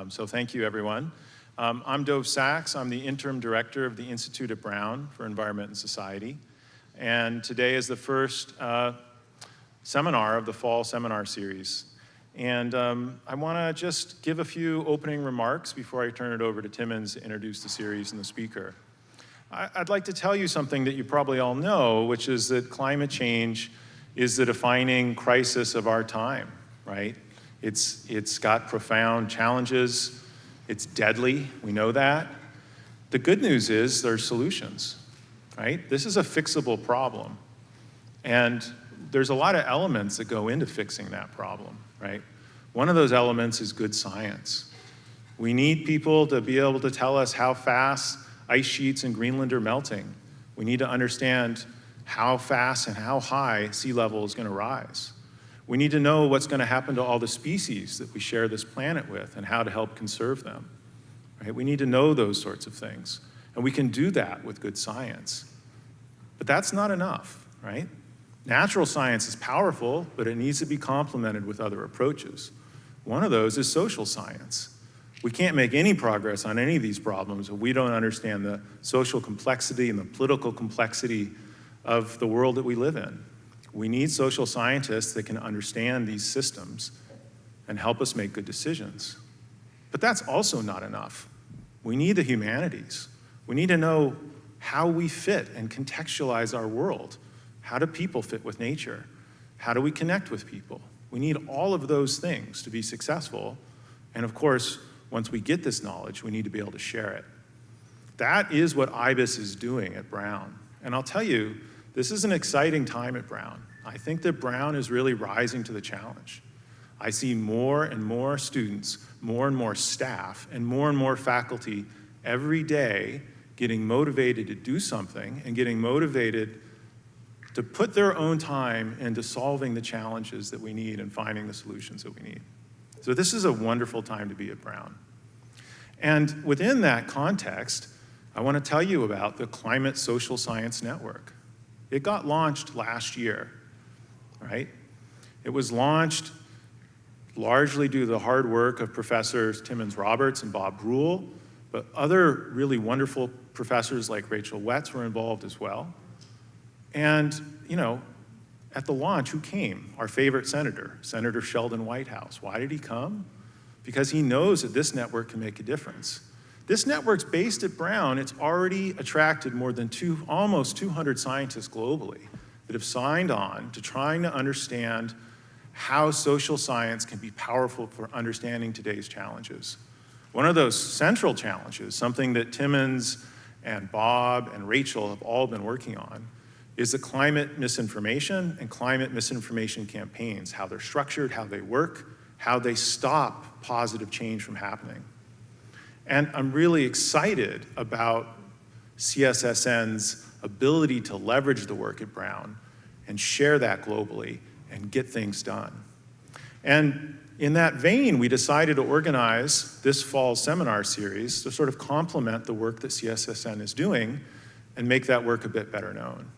So thank you, everyone. I'm Dove Sachs. I'm the interim director of the Institute at Brown for Environment and Society. And today is the first seminar of the fall seminar series. And I want to just give a few opening remarks before I turn it over to Timmons to introduce the series and the speaker. I'd like to tell you something that you probably all know, which is that climate change is the defining crisis of our time, right? It's got profound challenges. It's deadly, we know that. The good news is there's solutions, right? This is a fixable problem. And there's a lot of elements that go into fixing that problem, right? One of those elements is good science. We need people to be able to tell us how fast ice sheets in Greenland are melting. We need to understand how fast and how high sea level is going to rise. We need to know what's going to happen to all the species that we share this planet with and how to help conserve them. Right? We need to know those sorts of things. And we can do that with good science. But that's not enough, right? Natural science is powerful, but it needs to be complemented with other approaches. One of those is social science. We can't make any progress on any of these problems if we don't understand the social complexity and the political complexity of the world that we live in. We need social scientists that can understand these systems and help us make good decisions. But that's also not enough. We need the humanities. We need to know how we fit and contextualize our world. How do people fit with nature? How do we connect with people? We need all of those things to be successful. And of course, once we get this knowledge, we need to be able to share it. That is what IBIS is doing at Brown. And I'll tell you, this is an exciting time at Brown. I think that Brown is really rising to the challenge. I see more and more students, more and more staff, and more faculty every day getting motivated to do something and getting motivated to put their own time into solving the challenges that we need and finding the solutions that we need. So this is a wonderful time to be at Brown. And within that context, I want to tell you about the Climate Social Science Network. It got launched last year, right? It was launched largely due to the hard work of Professors Timmons Roberts and Bob Brule, but other really wonderful professors like Rachel Wetz were involved as well. And, you know, at the launch, who came? Our favorite senator, Senator Sheldon Whitehouse. Why did he come? Because he knows that this network can make a difference. This network's based at Brown. It's already attracted more than almost 200 scientists globally that have signed on to trying to understand how social science can be powerful for understanding today's challenges. One of those central challenges, something that Timmons and Bob and Rachel have all been working on, is the climate misinformation and climate misinformation campaigns, how they're structured, how they work, how they stop positive change from happening. And I'm really excited about CSSN's ability to leverage the work at Brown and share that globally and get things done. And in that vein, we decided to organize this fall seminar series to sort of complement the work that CSSN is doing and make that work a bit better known.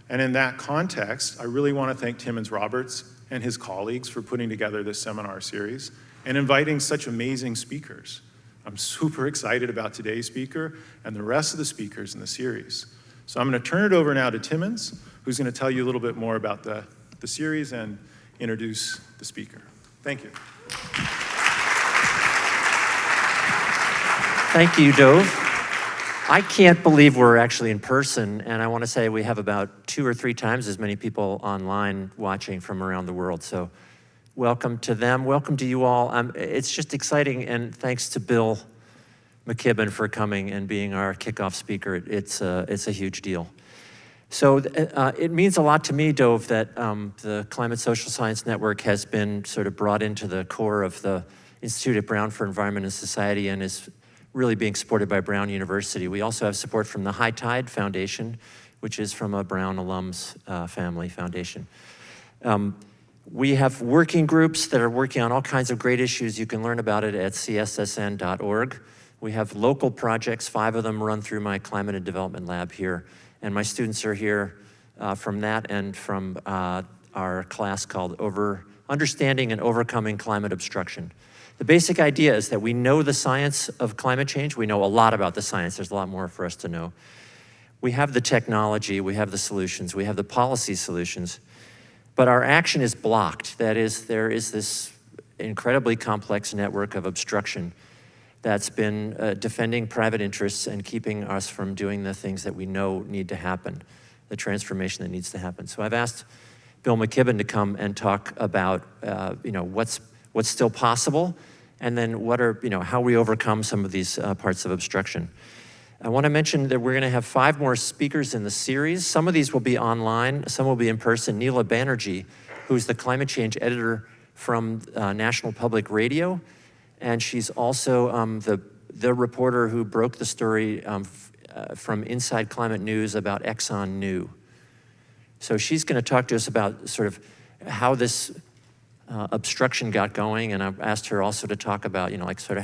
And in that context, I really want to thank Timmons Roberts and his colleagues for putting together this seminar series and inviting such amazing speakers. I'm super excited about today's speaker and the rest of the speakers in the series. So I'm going to turn it over now to Timmons, who's going to tell you a little bit more about the series and introduce the speaker. Thank you. Thank you, Dove. I can't believe we're actually in person, and I want to say we have about 2 or 3 times as many people online watching from around the world. So welcome to them. Welcome to you all. It's just exciting, and thanks to Bill McKibben for coming and being our kickoff speaker. It's a huge deal. So it means a lot to me, Dove, that the Climate Social Science Network has been sort of brought into the core of the Institute at Brown for Environment and Society and is really being supported by Brown University. We also have support from the High Tide Foundation, which is from a Brown alums family foundation. We have working groups that are working on all kinds of great issues. You can learn about it at cssn.org. We have local projects, 5 of them run through my Climate and Development Lab here. And my students are here from that and from our class called Understanding and Overcoming Climate Obstruction. The basic idea is that we know the science of climate change. We know a lot about the science. There's a lot more for us to know. We have the technology, we have the solutions, we have the policy solutions, but our action is blocked. That is, there is this incredibly complex network of obstruction that's been defending private interests and keeping us from doing the things that we know need to happen, the transformation that needs to happen. So I've asked Bill McKibben to come and talk about what's still possible, and then how we overcome some of these parts of obstruction. I want to mention that we're going to have 5 more speakers in the series. Some of these will be online, some will be in person. Neela Banerjee, who's the climate change editor from National Public Radio, and she's also the reporter who broke the story from Inside Climate News about Exxon New. So she's going to talk to us about sort of how this obstruction got going, and I've asked her also to talk about,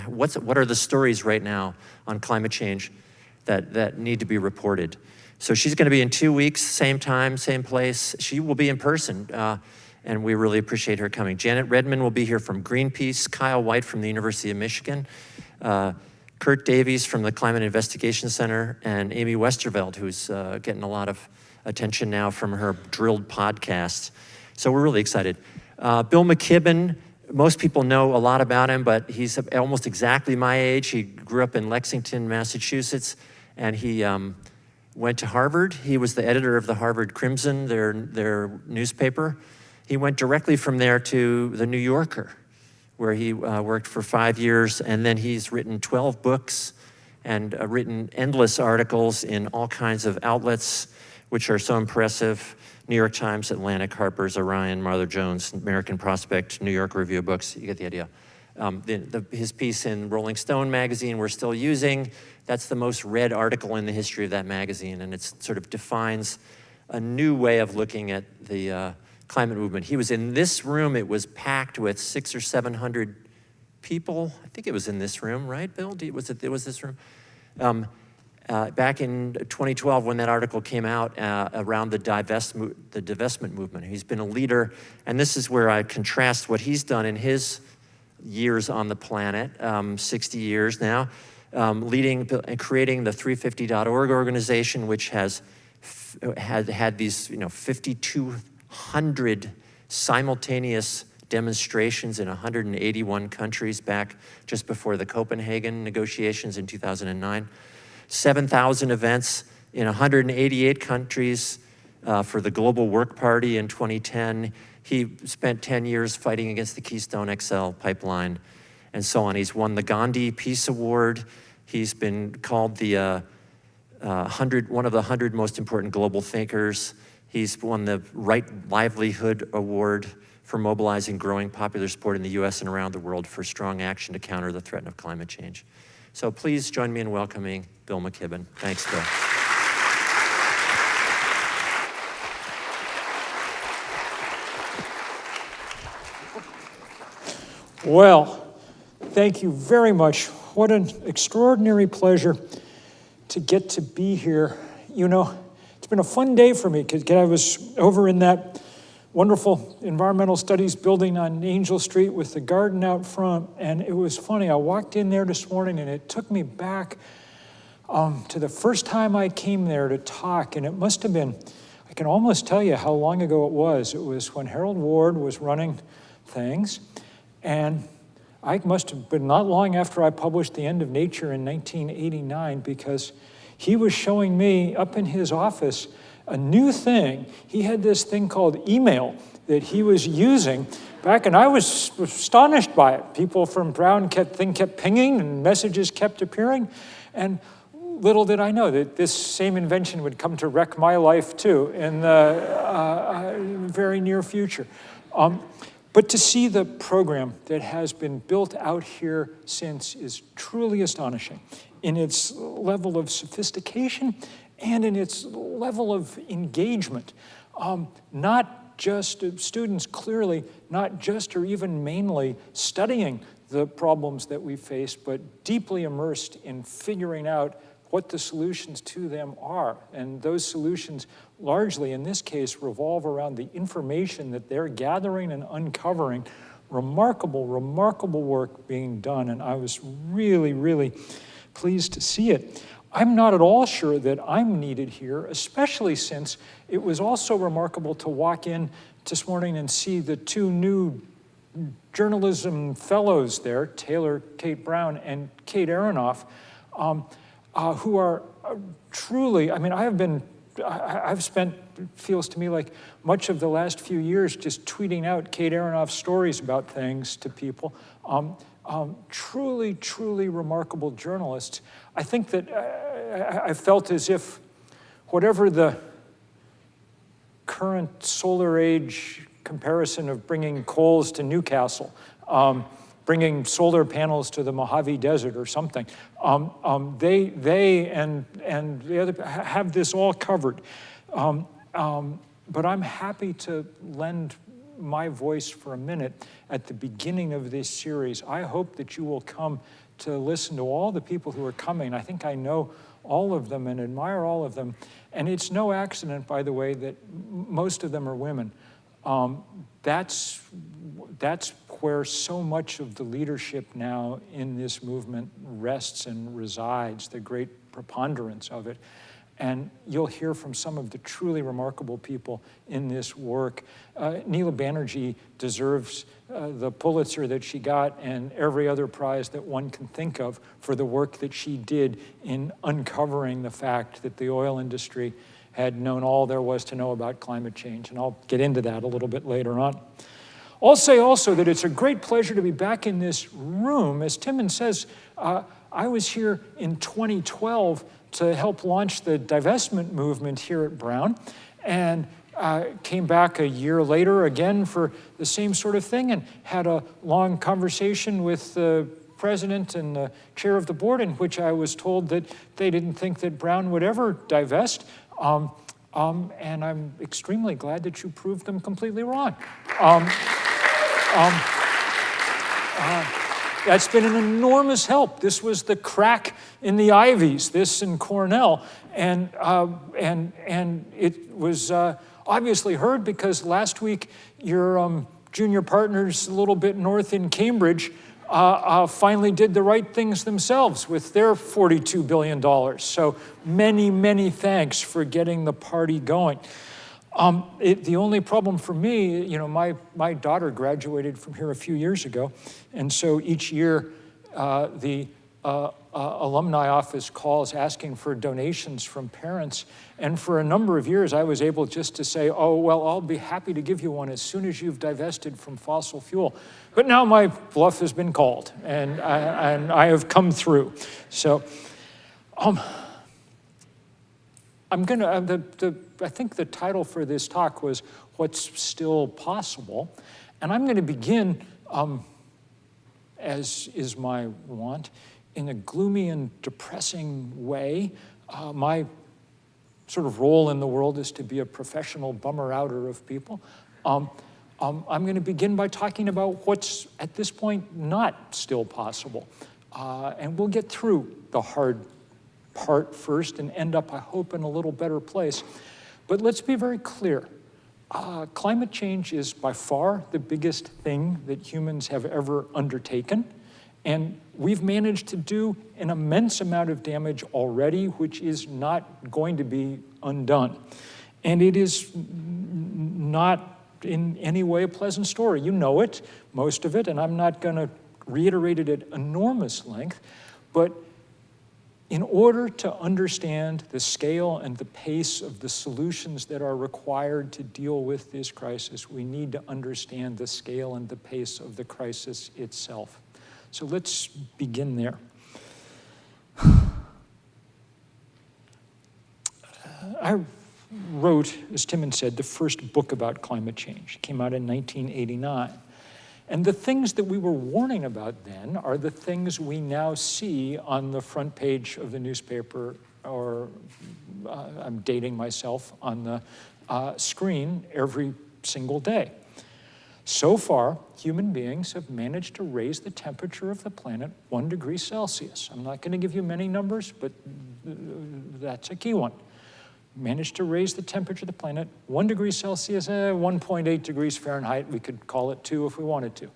what are the stories right now on climate change that need to be reported. So she's going to be in 2 weeks, same time, same place. She will be in person, and we really appreciate her coming. Janet Redman will be here from Greenpeace, Kyle White from the University of Michigan, Kurt Davies from the Climate Investigation Center, and Amy Westerveld, who's getting a lot of attention now from her Drilled podcast. So we're really excited. Bill McKibben, most people know a lot about him, but he's almost exactly my age. He grew up in Lexington, Massachusetts, and he went to Harvard. He was the editor of the Harvard Crimson, their newspaper. He went directly from there to the New Yorker, where he worked for 5 years, and then he's written 12 books and written endless articles in all kinds of outlets, which are so impressive. New York Times, Atlantic, Harper's, Orion, Martha Jones, American Prospect, New York Review of Books, you get the idea. His piece in Rolling Stone magazine we're still using, that's the most read article in the history of that magazine, and it sort of defines a new way of looking at the climate movement. He was in this room. It was packed with 600 or 700 people. I think it was in this room, right, Bill? It was this room? Back in 2012, when that article came out around the divestment movement. He's been a leader, and this is where I contrast what he's done in his years on the planet, 60 years now, leading and creating the 350.org organization, which has had these 5,200 simultaneous demonstrations in 181 countries back just before the Copenhagen negotiations in 2009. 7,000 events in 188 countries for the Global Work Party in 2010. He spent 10 years fighting against the Keystone XL pipeline and so on. He's won the Gandhi Peace Award. He's been called one of the 100 most important global thinkers. He's won the Right Livelihood Award for mobilizing growing popular support in the US and around the world for strong action to counter the threat of climate change. So please join me in welcoming Bill McKibben. Thanks, Bill. Well, thank you very much. What an extraordinary pleasure to get to be here. It's been a fun day for me because I was over in that wonderful environmental studies building on Angel Street with the garden out front, and it was funny. I walked in there this morning, and it took me back to the first time I came there to talk, and it must have been, I can almost tell you how long ago it was. It was when Harold Ward was running things, and I must have been not long after I published The End of Nature in 1989, because he was showing me up in his office a new thing. He had this thing called email that he was using back, and I was astonished by it. People from Brown kept pinging, and messages kept appearing. And little did I know that this same invention would come to wreck my life too in the very near future. But to see the program that has been built out here since is truly astonishing in its level of sophistication and in its level of engagement. Not just students clearly, not just or even mainly studying the problems that we face, but deeply immersed in figuring out what the solutions to them are. And those solutions largely, in this case, revolve around the information that they're gathering and uncovering. Remarkable, remarkable work being done, and I was really, really pleased to see it. I'm not at all sure that I'm needed here, especially since it was also remarkable to walk in this morning and see the two new journalism fellows there, Taylor Kate Brown and Kate Aronoff, who are truly, I mean, I've spent, it feels to me like much of the last few years just tweeting out Kate Aronoff's stories about things to people. Truly, truly remarkable journalists. I think that I felt as if whatever the current solar age comparison of bringing coals to Newcastle, bringing solar panels to the Mojave Desert or something, they and the other have this all covered. But I'm happy to lend my voice for a minute at the beginning of this series. I hope that you will come to listen to all the people who are coming. I think I know all of them and admire all of them. And it's no accident, by the way, that most of them are women. That's where so much of the leadership now in this movement rests and resides, the great preponderance of it. And you'll hear from some of the truly remarkable people in this work. Neela Banerjee deserves the Pulitzer that she got and every other prize that one can think of for the work that she did in uncovering the fact that the oil industry had known all there was to know about climate change. And I'll get into that a little bit later on. I'll say also that it's a great pleasure to be back in this room. As Timon says, I was here in 2012 to help launch the divestment movement here at Brown, and came back a year later again for the same sort of thing and had a long conversation with the president and the chair of the board in which I was told that they didn't think that Brown would ever divest. And I'm extremely glad that you proved them completely wrong. That's been an enormous help. This was the crack in the Ivies, this in Cornell, and it was obviously heard because last week your junior partners a little bit north in Cambridge finally did the right things themselves with their $42 billion. So many, many thanks for getting the party going. The only problem for me, you know, my daughter graduated from here a few years ago, and so each year the alumni office calls asking for donations from parents, and for a number of years I was able just to say, oh, well, I'll be happy to give you one as soon as you've divested from fossil fuel. But now my bluff has been called, and I have come through. So I'm gonna, I think the title for this talk was What's Still Possible? And I'm gonna begin, as is my wont, in a gloomy and depressing way. My sort of role in the world is to be a professional bummer-outer of people. I'm gonna begin by talking about what's, at this point, not still possible. And we'll get through the hard part first and end up, I hope, in a little better place. But let's be very clear. Climate change is by far the biggest thing that humans have ever undertaken. And we've managed to do an immense amount of damage already, which is not going to be undone. And it is not in any way a pleasant story. You know it, most of it, and I'm not going to reiterate it at enormous length. But in order to understand the scale and the pace of the solutions that are required to deal with this crisis, we need to understand the scale and the pace of the crisis itself. So let's begin there. I wrote, as Timon said, the first book about climate change. It came out in 1989. And the things that we were warning about then are the things we now see on the front page of the newspaper, or I'm dating myself, on the screen every single day. So far, human beings have managed to raise the temperature of the planet 1 degree Celsius. I'm not going to give you many numbers, but that's a key one. Managed to raise the temperature of the planet 1 degree Celsius, 1.8 degrees Fahrenheit. We could call it 2 if we wanted to.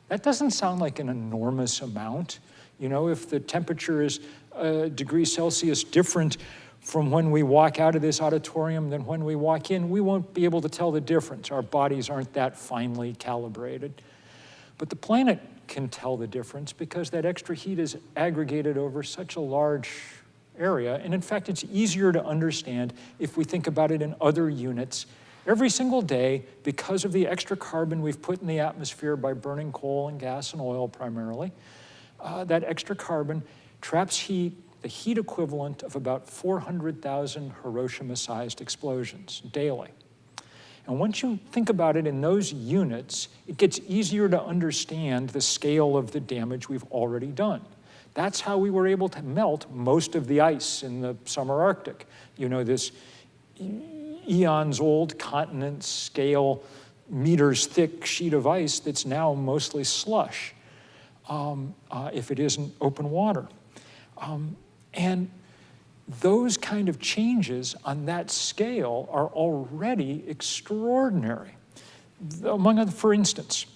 That doesn't sound like an enormous amount. You know, if the temperature is a degree Celsius different from when we walk out of this auditorium than when we walk in, we won't be able to tell the difference. Our bodies aren't that finely calibrated. But the planet can tell the difference because that extra heat is aggregated over such a large area. And in fact, it's easier to understand if we think about it in other units. Every single day, because of the extra carbon we've put in the atmosphere by burning coal and gas and oil primarily, that extra carbon traps heat, the heat equivalent of about 400,000 Hiroshima-sized explosions daily. And once you think about it in those units, it gets easier to understand the scale of the damage we've already done. That's how we were able to melt most of the ice in the summer Arctic. You know, this eons-old continent scale, meters thick sheet of ice that's now mostly slush, if it isn't open water. And those kind of changes on that scale are already extraordinary. Among other, for instance,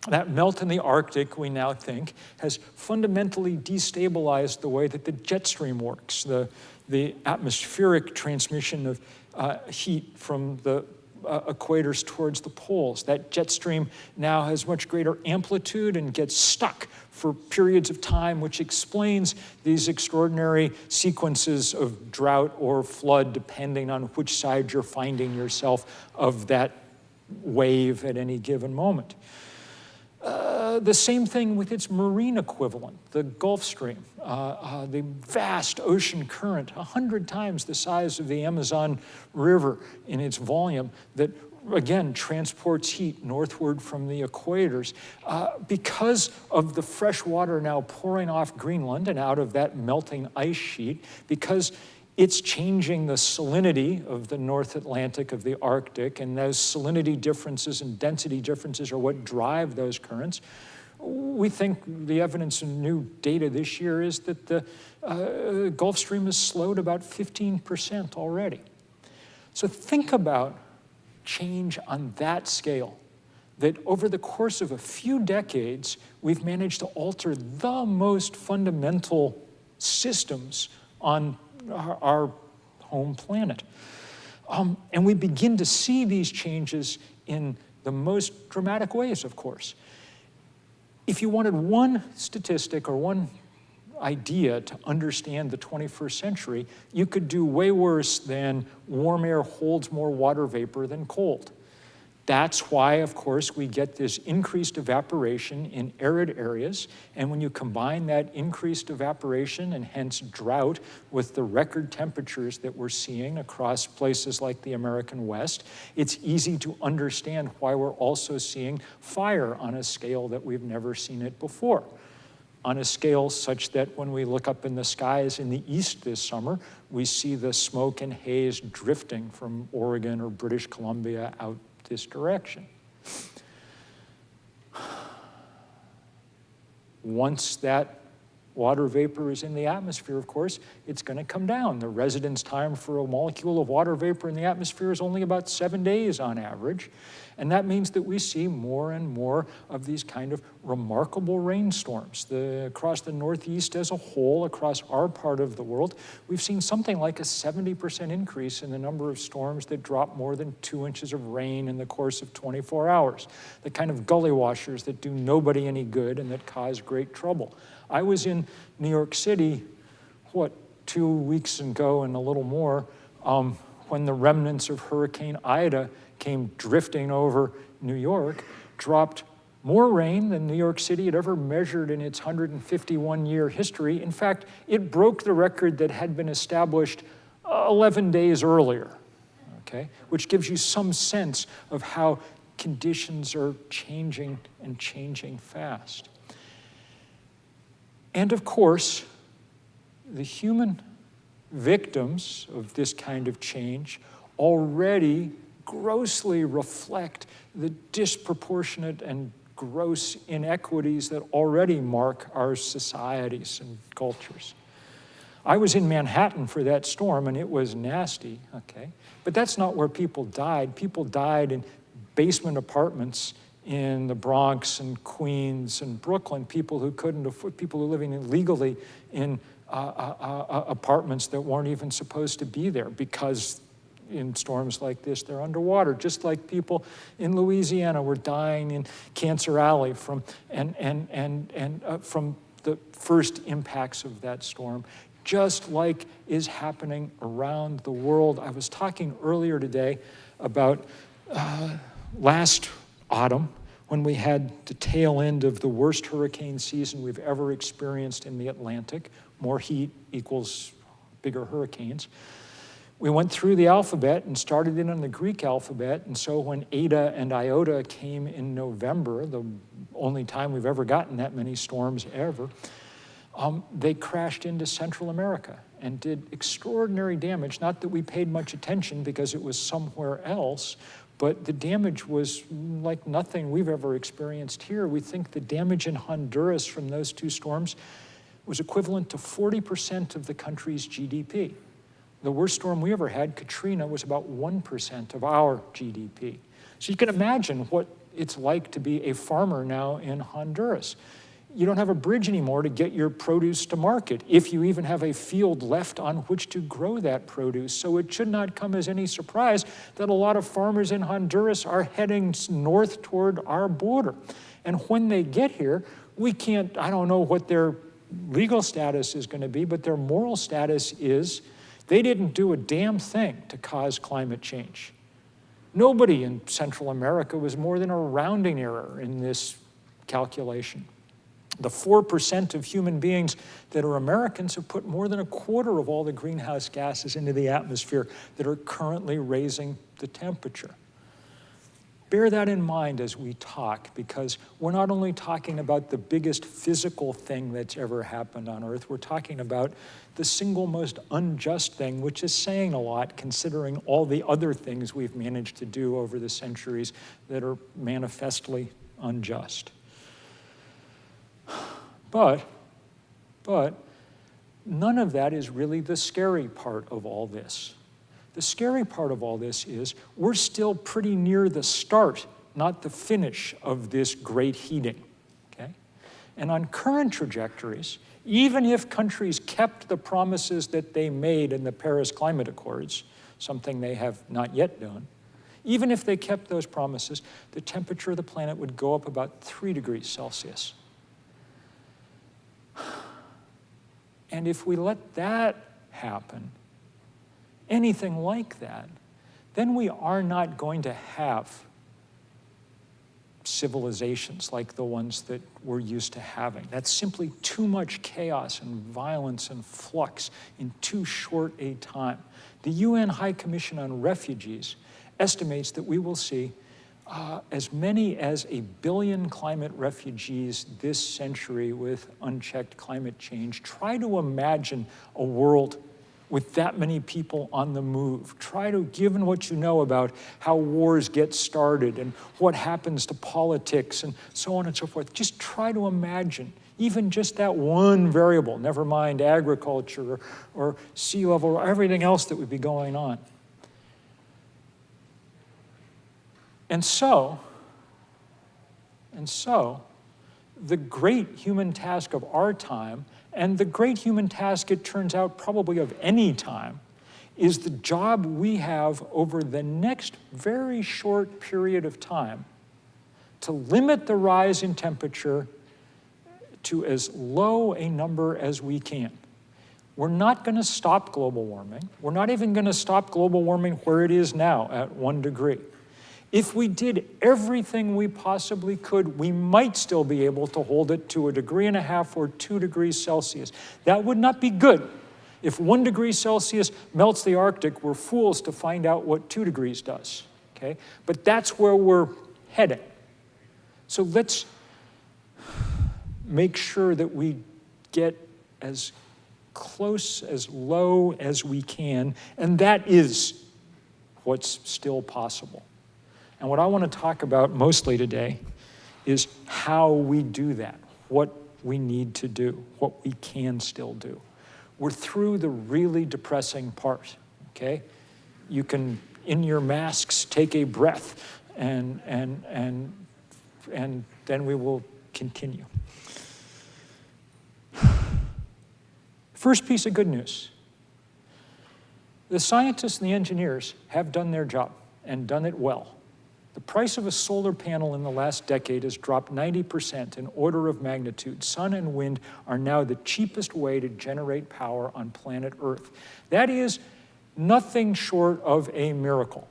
that melt in the Arctic, we now think, has fundamentally destabilized the way that the jet stream works, the atmospheric transmission of heat from the equators towards the poles. That jet stream now has much greater amplitude and gets stuck for periods of time, which explains these extraordinary sequences of drought or flood, depending on which side you're finding yourself of that wave at any given moment. The same thing with its marine equivalent, the Gulf Stream, the vast ocean current, 100 times the size of the Amazon River in its volume, that again transports heat northward from the equators. Because of the fresh water now pouring off Greenland and out of that melting ice sheet, because it's changing the salinity of the North Atlantic, of the Arctic, and those salinity differences and density differences are what drive those currents. We think the evidence in new data this year is that the Gulf Stream has slowed about 15% already. So think about change on that scale, that over the course of a few decades, we've managed to alter the most fundamental systems on our home planet. And we begin to see these changes in the most dramatic ways, of course. If you wanted one statistic or one idea to understand the 21st century, you could do way worse than warm air holds more water vapor than cold. That's why, of course, we get this increased evaporation in arid areas. And when you combine that increased evaporation and hence drought with the record temperatures that we're seeing across places like the American West, it's easy to understand why we're also seeing fire on a scale that we've never seen it before. On a scale such that when we look up in the skies in the east this summer, we see the smoke and haze drifting from Oregon or British Columbia out this direction. Once that water vapor is in the atmosphere, of course, it's going to come down. The residence time for a molecule of water vapor in the atmosphere is only about 7 days on average. And that means that we see more and more of these kind of remarkable rainstorms. Across the Northeast as a whole, across our part of the world, we've seen something like a 70% increase in the number of storms that drop more than 2 inches of rain in the course of 24 hours. The kind of gully washers that do nobody any good and that cause great trouble. I was in New York City, 2 weeks ago and a little more, when the remnants of Hurricane Ida came drifting over New York, dropped more rain than New York City had ever measured in its 151-year history. In fact, it broke the record that had been established 11 days earlier, okay? Which gives you some sense of how conditions are changing and changing fast. And of course, the human victims of this kind of change already grossly reflect the disproportionate and gross inequities that already mark our societies and cultures. I was in Manhattan for that storm, and it was nasty, okay? But that's not where people died. People died in basement apartments in the Bronx and Queens and Brooklyn, people who couldn't afford, people who were living illegally in apartments that weren't even supposed to be there because in storms like this, they're underwater, just like people in Louisiana were dying in Cancer Alley from the first impacts of that storm, just like is happening around the world. I was talking earlier today about last autumn when we had the tail end of the worst hurricane season we've ever experienced in the Atlantic. More heat equals bigger hurricanes. We went through the alphabet and started in on the Greek alphabet, and so when Eta and Iota came in November, the only time we've ever gotten that many storms ever, they crashed into Central America and did extraordinary damage. Not that we paid much attention because it was somewhere else, but the damage was like nothing we've ever experienced here. We think the damage in Honduras from those two storms was equivalent to 40% of the country's GDP. The worst storm we ever had, Katrina, was about 1% of our GDP. So you can imagine what it's like to be a farmer now in Honduras. You don't have a bridge anymore to get your produce to market, if you even have a field left on which to grow that produce. So it should not come as any surprise that a lot of farmers in Honduras are heading north toward our border. And when they get here, we can't, I don't know what their legal status is going to be, but their moral status is they didn't do a damn thing to cause climate change. Nobody in Central America was more than a rounding error in this calculation. The 4% of human beings that are Americans have put more than a quarter of all the greenhouse gases into the atmosphere that are currently raising the temperature. Bear that in mind as we talk, because we're not only talking about the biggest physical thing that's ever happened on Earth, we're talking about the single most unjust thing, which is saying a lot considering all the other things we've managed to do over the centuries that are manifestly unjust. But none of that is really the scary part of all this. The scary part of all this is we're still pretty near the start, not the finish of this great heating, okay? And on current trajectories, even if countries kept the promises that they made in the Paris Climate Accords, something they have not yet done, even if they kept those promises, the temperature of the planet would go up about 3 degrees Celsius. And if we let that happen, anything like that, then we are not going to have civilizations like the ones that we're used to having. That's simply too much chaos and violence and flux in too short a time. The UN High Commission on Refugees estimates that we will see as many as 1 billion climate refugees this century with unchecked climate change. Try to imagine a world with that many people on the move. Try to, given what you know about how wars get started and what happens to politics and so on and so forth, just try to imagine even just that one variable, never mind agriculture or sea level or everything else that would be going on. And so, the great human task of our time, and the great human task, it turns out, probably of any time, is the job we have over the next very short period of time to limit the rise in temperature to as low a number as we can. We're not going to stop global warming. We're not even going to stop global warming where it is now at 1 degree. If we did everything we possibly could, we might still be able to hold it to 1.5 degrees or 2 degrees Celsius. That would not be good. If 1 degree Celsius melts the Arctic, we're fools to find out what 2 degrees does, okay? But that's where we're heading. So let's make sure that we get as close, as low as we can, and that is what's still possible. And what I want to talk about mostly today is how we do that, what we need to do, what we can still do. We're through the really depressing part, okay? You can, in your masks, take a breath, and then we will continue. First piece of good news. The scientists and the engineers have done their job and done it well. The price of a solar panel in the last decade has dropped 90% in order of magnitude. Sun and wind are now the cheapest way to generate power on planet Earth. That is nothing short of a miracle,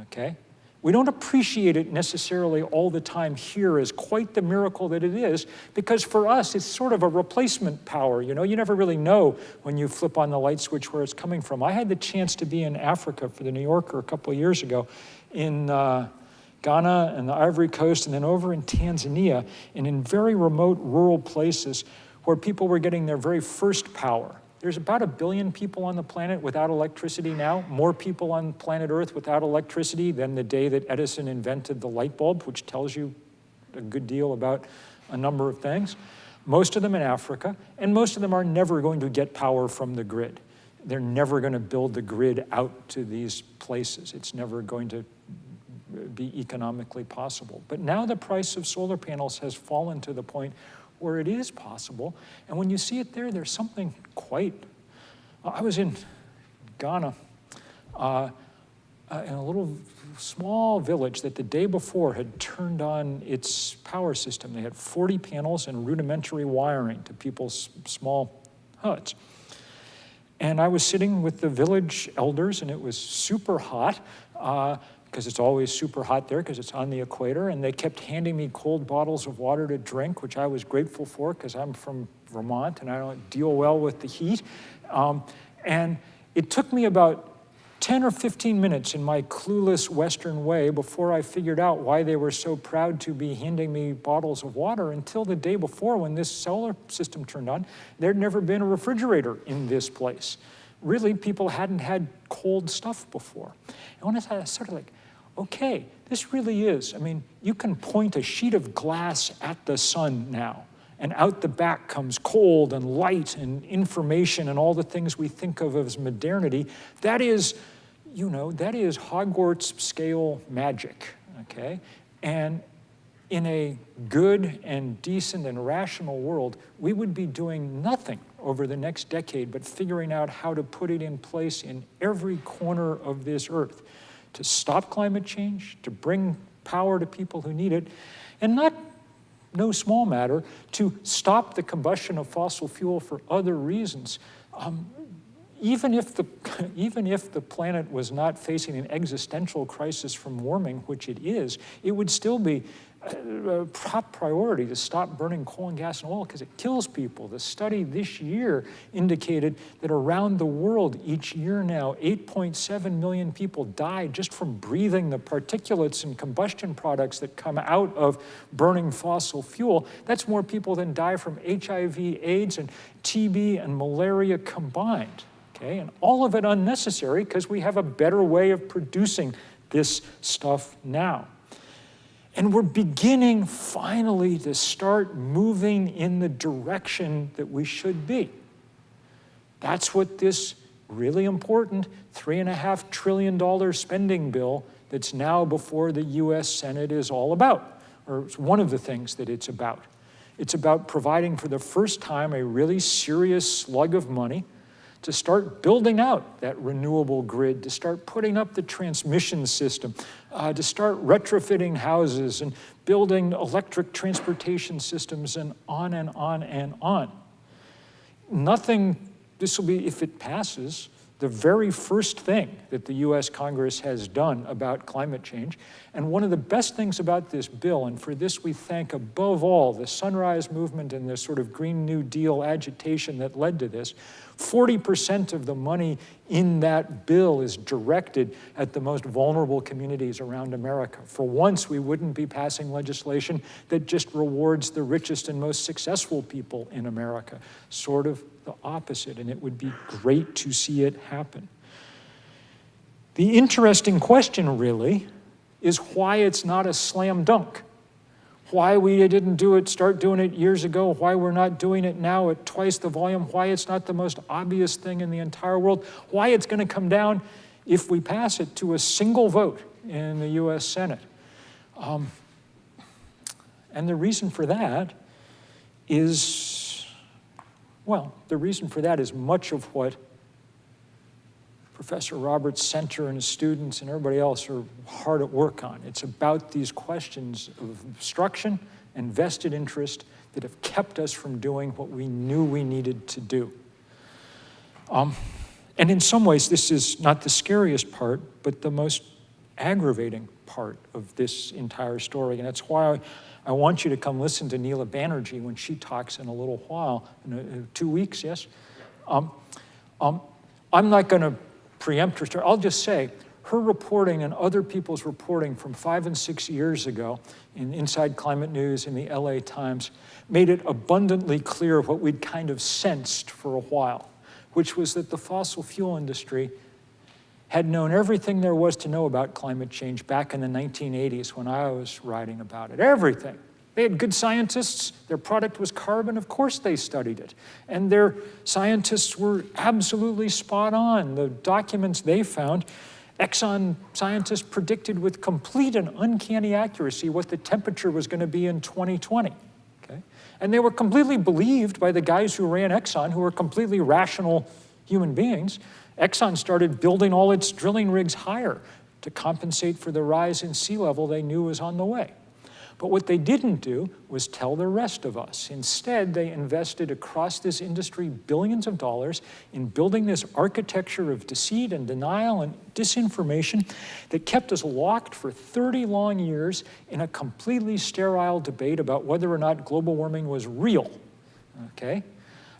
okay? We don't appreciate it necessarily all the time here as quite the miracle that it is, because for us, it's sort of a replacement power. You know, you never really know when you flip on the light switch where it's coming from. I had the chance to be in Africa for the New Yorker a couple of years ago in Ghana and the Ivory Coast, and then over in Tanzania, and in very remote rural places where people were getting their very first power. There's about 1 billion people on the planet without electricity now, more people on planet Earth without electricity than the day that Edison invented the light bulb, which tells you a good deal about a number of things. Most of them in Africa, and most of them are never going to get power from the grid. They're never going to build the grid out to these places. It's never going to be economically possible. But now the price of solar panels has fallen to the point where it is possible. And when you see it there, there's something quite... I was in Ghana in a little small village that the day before had turned on its power system. They had 40 panels and rudimentary wiring to people's small huts. And I was sitting with the village elders, and it was super hot, because it's always super hot there because it's on the equator, and they kept handing me cold bottles of water to drink, which I was grateful for because I'm from Vermont and I don't deal well with the heat. And it took me about 10 or 15 minutes in my clueless Western way before I figured out why they were so proud to be handing me bottles of water, until the day before when this solar system turned on. There'd never been a refrigerator in this place. Really, people hadn't had cold stuff before. And when I sort of like, okay, this really is. I mean, you can point a sheet of glass at the sun now, and out the back comes cold and light and information and all the things we think of as modernity. That is, you know, that is Hogwarts scale magic, okay? And in a good and decent and rational world, we would be doing nothing over the next decade but figuring out how to put it in place in every corner of this earth to stop climate change, to bring power to people who need it, and no small matter, to stop the combustion of fossil fuel for other reasons. Even if the planet was not facing an existential crisis from warming, which it is, it would still be a top priority to stop burning coal and gas and oil because it kills people. The study this year indicated that around the world each year now, 8.7 million people die just from breathing the particulates and combustion products that come out of burning fossil fuel. That's more people than die from HIV, AIDS, and TB and malaria combined. Okay? And all of it unnecessary because we have a better way of producing this stuff now. And we're beginning finally to start moving in the direction that we should be. That's what this really important $3.5 trillion spending bill that's now before the US Senate is all about, or it's one of the things that it's about. It's about providing for the first time a really serious slug of money to start building out that renewable grid, to start putting up the transmission system, to start retrofitting houses and building electric transportation systems, and on and on and on. This will be, if it passes, the very first thing that the US Congress has done about climate change. And one of the best things about this bill, and for this we thank above all the Sunrise Movement and the sort of Green New Deal agitation that led to this, 40% of the money in that bill is directed at the most vulnerable communities around America. For once, we wouldn't be passing legislation that just rewards the richest and most successful people in America. Sort of the opposite, and it would be great to see it happen. The interesting question, really, is why it's not a slam dunk. Why we didn't start doing it years ago, why we're not doing it now at twice the volume, why it's not the most obvious thing in the entire world, why it's going to come down, if we pass it, to a single vote in the US Senate. And the reason for that is, well, the reason for that is much of what Professor Robert Center and his students and everybody else are hard at work on. It's about these questions of obstruction and vested interest that have kept us from doing what we knew we needed to do. And in some ways, this is not the scariest part, but the most aggravating part of this entire story. And that's why I want you to come listen to Neela Banerjee when she talks in a little while, in 2 weeks, yes? I'm not going to preempt her. I'll just say her reporting and other people's reporting from 5 and 6 years ago in Inside Climate News in the LA Times made it abundantly clear what we'd kind of sensed for a while, which was that the fossil fuel industry had known everything there was to know about climate change back in the 1980s when I was writing about it. Everything. They had good scientists. Their product was carbon. Of course they studied it. And their scientists were absolutely spot on. The documents they found, Exxon scientists predicted with complete and uncanny accuracy what the temperature was going to be in 2020. Okay? And they were completely believed by the guys who ran Exxon, who were completely rational human beings. Exxon started building all its drilling rigs higher to compensate for the rise in sea level they knew was on the way. But what they didn't do was tell the rest of us. Instead, they invested across this industry billions of dollars in building this architecture of deceit and denial and disinformation that kept us locked for 30 long years in a completely sterile debate about whether or not global warming was real, okay?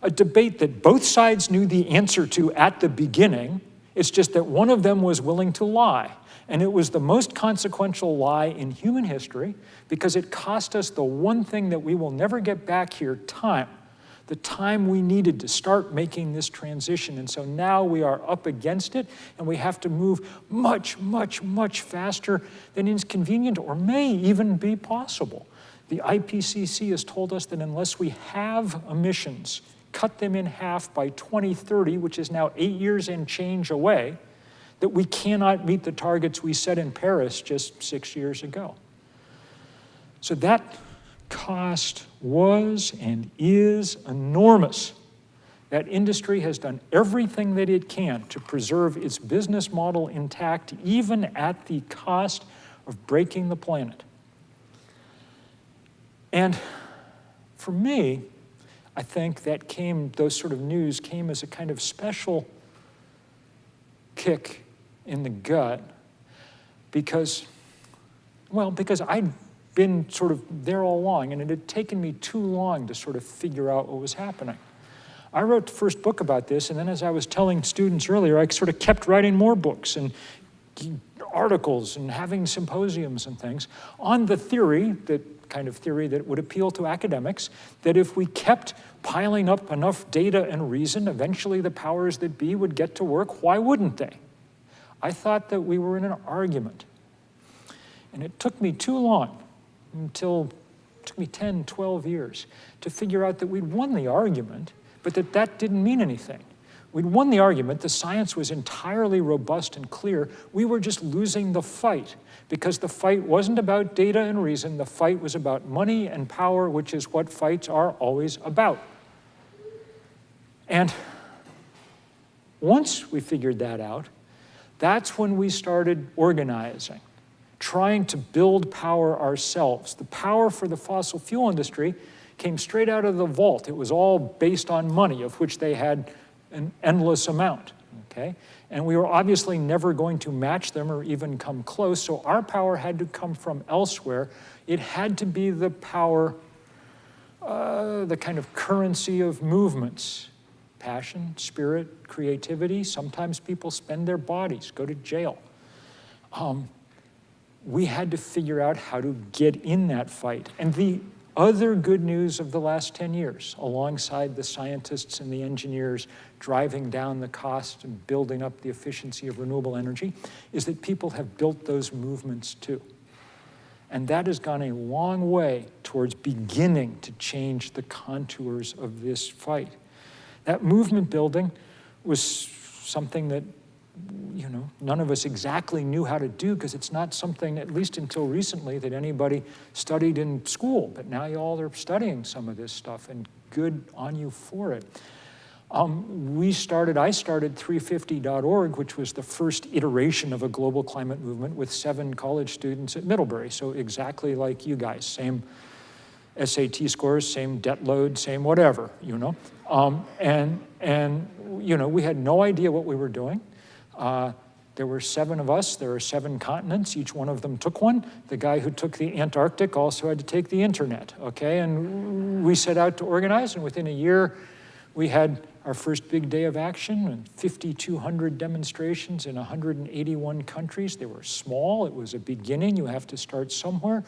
A debate that both sides knew the answer to at the beginning. It's just that one of them was willing to lie. And it was the most consequential lie in human history because it cost us the one thing that we will never get back here, time. The time we needed to start making this transition. And so now we are up against it and we have to move much, much, much faster than is convenient or may even be possible. The IPCC has told us that unless we have emissions, cut them in half by 2030, which is now 8 years and change away, that we cannot meet the targets we set in Paris just 6 years ago. So that cost was and is enormous. That industry has done everything that it can to preserve its business model intact, even at the cost of breaking the planet. And for me, I think that those sort of news came as a kind of special kick in the gut because I'd been sort of there all along and it had taken me too long to sort of figure out what was happening. I wrote the first book about this, and then as I was telling students earlier, I sort of kept writing more books and articles and having symposiums and things on the theory, that kind of theory that would appeal to academics, that if we kept piling up enough data and reason, eventually the powers that be would get to work. Why wouldn't they? I thought that we were in an argument. And it took me too long, it took me 10, 12 years, to figure out that we'd won the argument, but that didn't mean anything. We'd won the argument, the science was entirely robust and clear, we were just losing the fight, because the fight wasn't about data and reason, the fight was about money and power, which is what fights are always about. And once we figured that out, that's when we started organizing, trying to build power ourselves. The power for the fossil fuel industry came straight out of the vault. It was all based on money, of which they had an endless amount, okay? And we were obviously never going to match them or even come close, so our power had to come from elsewhere. It had to be the power, the kind of currency of movements passion, spirit, creativity. Sometimes people spend their bodies, go to jail. We had to figure out how to get in that fight. And the other good news of the last 10 years, alongside the scientists and the engineers driving down the cost and building up the efficiency of renewable energy, is that people have built those movements too. And that has gone a long way towards beginning to change the contours of this fight. That movement building was something that, you know, none of us exactly knew how to do, because it's not something, at least until recently, that anybody studied in school. But now you all are studying some of this stuff, and good on you for it. I started 350.org, which was the first iteration of a global climate movement with 7 college students at Middlebury. So exactly like you guys, same SAT scores, same debt load, same whatever, you know. And you know, we had no idea what we were doing. There were 7 of us. There are 7 continents. Each one of them took one. The guy who took the Antarctic also had to take the internet, okay? And we set out to organize, and within a year, we had our first big day of action and 5,200 demonstrations in 181 countries. They were small. It was a beginning. You have to start somewhere.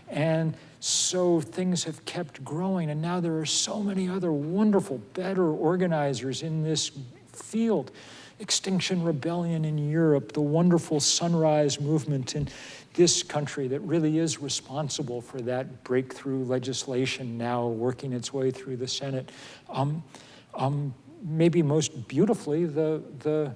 And so things have kept growing, and now there are so many other wonderful, better organizers in this field. Extinction Rebellion in Europe, the wonderful Sunrise Movement in this country that really is responsible for that breakthrough legislation now working its way through the Senate. Maybe most beautifully, the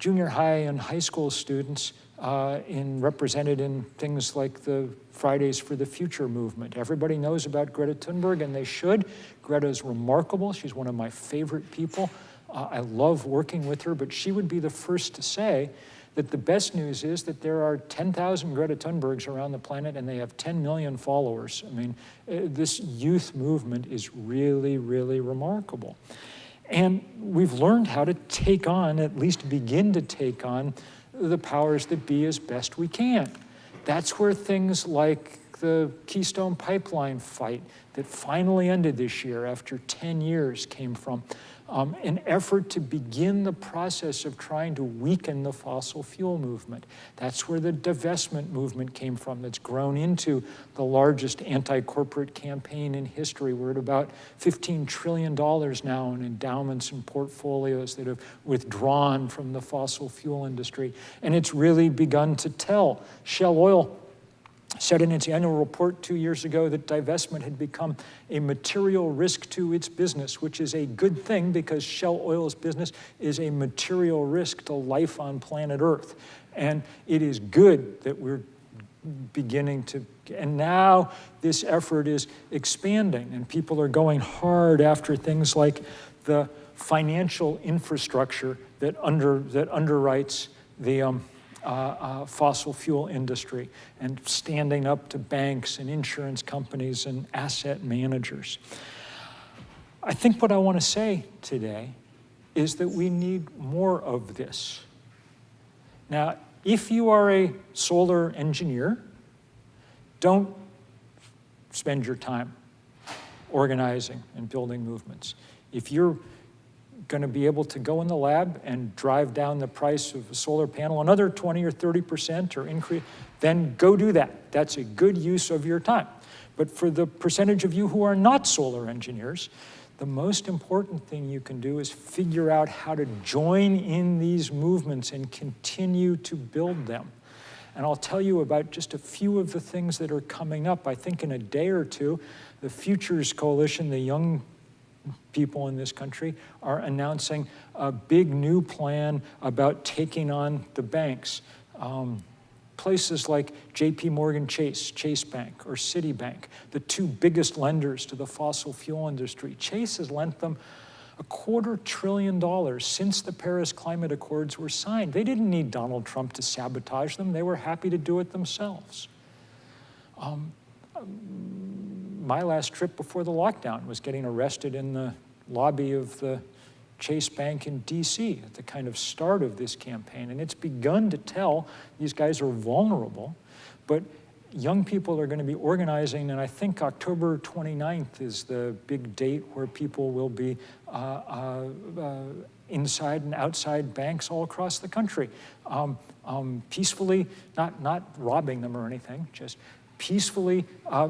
junior high and high school students represented in things like the Fridays for the Future movement. Everybody knows about Greta Thunberg, and they should. Greta's remarkable. She's one of my favorite people. I love working with her, but she would be the first to say that the best news is that there are 10,000 Greta Thunbergs around the planet, and they have 10 million followers. I mean, this youth movement is really, really remarkable. And we've learned how to take on, at least begin to take on, the powers that be as best we can. That's where things like the Keystone Pipeline fight that finally ended this year after 10 years came from. An effort to begin the process of trying to weaken the fossil fuel movement. That's where the divestment movement came from, that's grown into the largest anti-corporate campaign in history. We're at about $15 trillion now in endowments and portfolios that have withdrawn from the fossil fuel industry. And it's really begun to tell. Shell Oil said in its annual report 2 years ago that divestment had become a material risk to its business, which is a good thing because Shell Oil's business is a material risk to life on planet Earth. And it is good that we're beginning to, and now this effort is expanding, and people are going hard after things like the financial infrastructure that underwrites the fossil fuel industry, and standing up to banks and insurance companies and asset managers. I think what I want to say today is that we need more of this. Now, if you are a solar engineer, don't spend your time organizing and building movements. If you're going to be able to go in the lab and drive down the price of a solar panel another 20 or 30% or increase, then go do that. That's a good use of your time. But for the percentage of you who are not solar engineers, the most important thing you can do is figure out how to join in these movements and continue to build them. And I'll tell you about just a few of the things that are coming up. I think in a day or two, the Futures Coalition, the young people in this country, are announcing a big new plan about taking on the banks. Places like JP Morgan Chase, Chase Bank, or Citibank, the 2 biggest lenders to the fossil fuel industry. Chase has lent them $250 billion since the Paris Climate Accords were signed. They didn't need Donald Trump to sabotage them. They were happy to do it themselves. My last trip before the lockdown was getting arrested in the lobby of the Chase Bank in DC at the kind of start of this campaign. And it's begun to tell these guys are vulnerable, but young people are going to be organizing, and I think October 29th is the big date where people will be inside and outside banks all across the country, peacefully, not robbing them or anything, just peacefully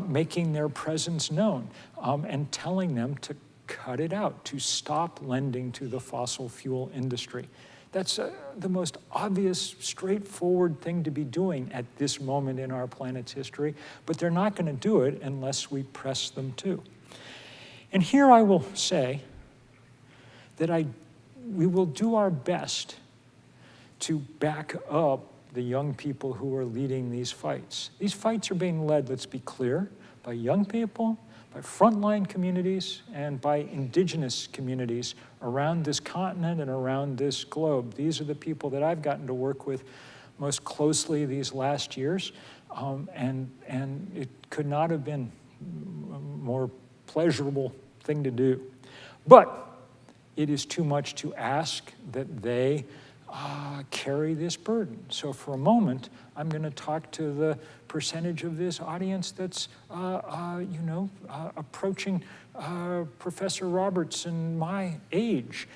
making their presence known and telling them to cut it out, to stop lending to the fossil fuel industry. That's the most obvious, straightforward thing to be doing at this moment in our planet's history, but they're not going to do it unless we press them to. And here I will say that we will do our best to back up the young people who are leading these fights. These fights are being led, let's be clear, by young people, by frontline communities, and by indigenous communities around this continent and around this globe. These are the people that I've gotten to work with most closely these last years, and it could not have been a more pleasurable thing to do. But it is too much to ask that they carry this burden. So for a moment, I'm going to talk to the percentage of this audience that's, approaching Professor Roberts and my age.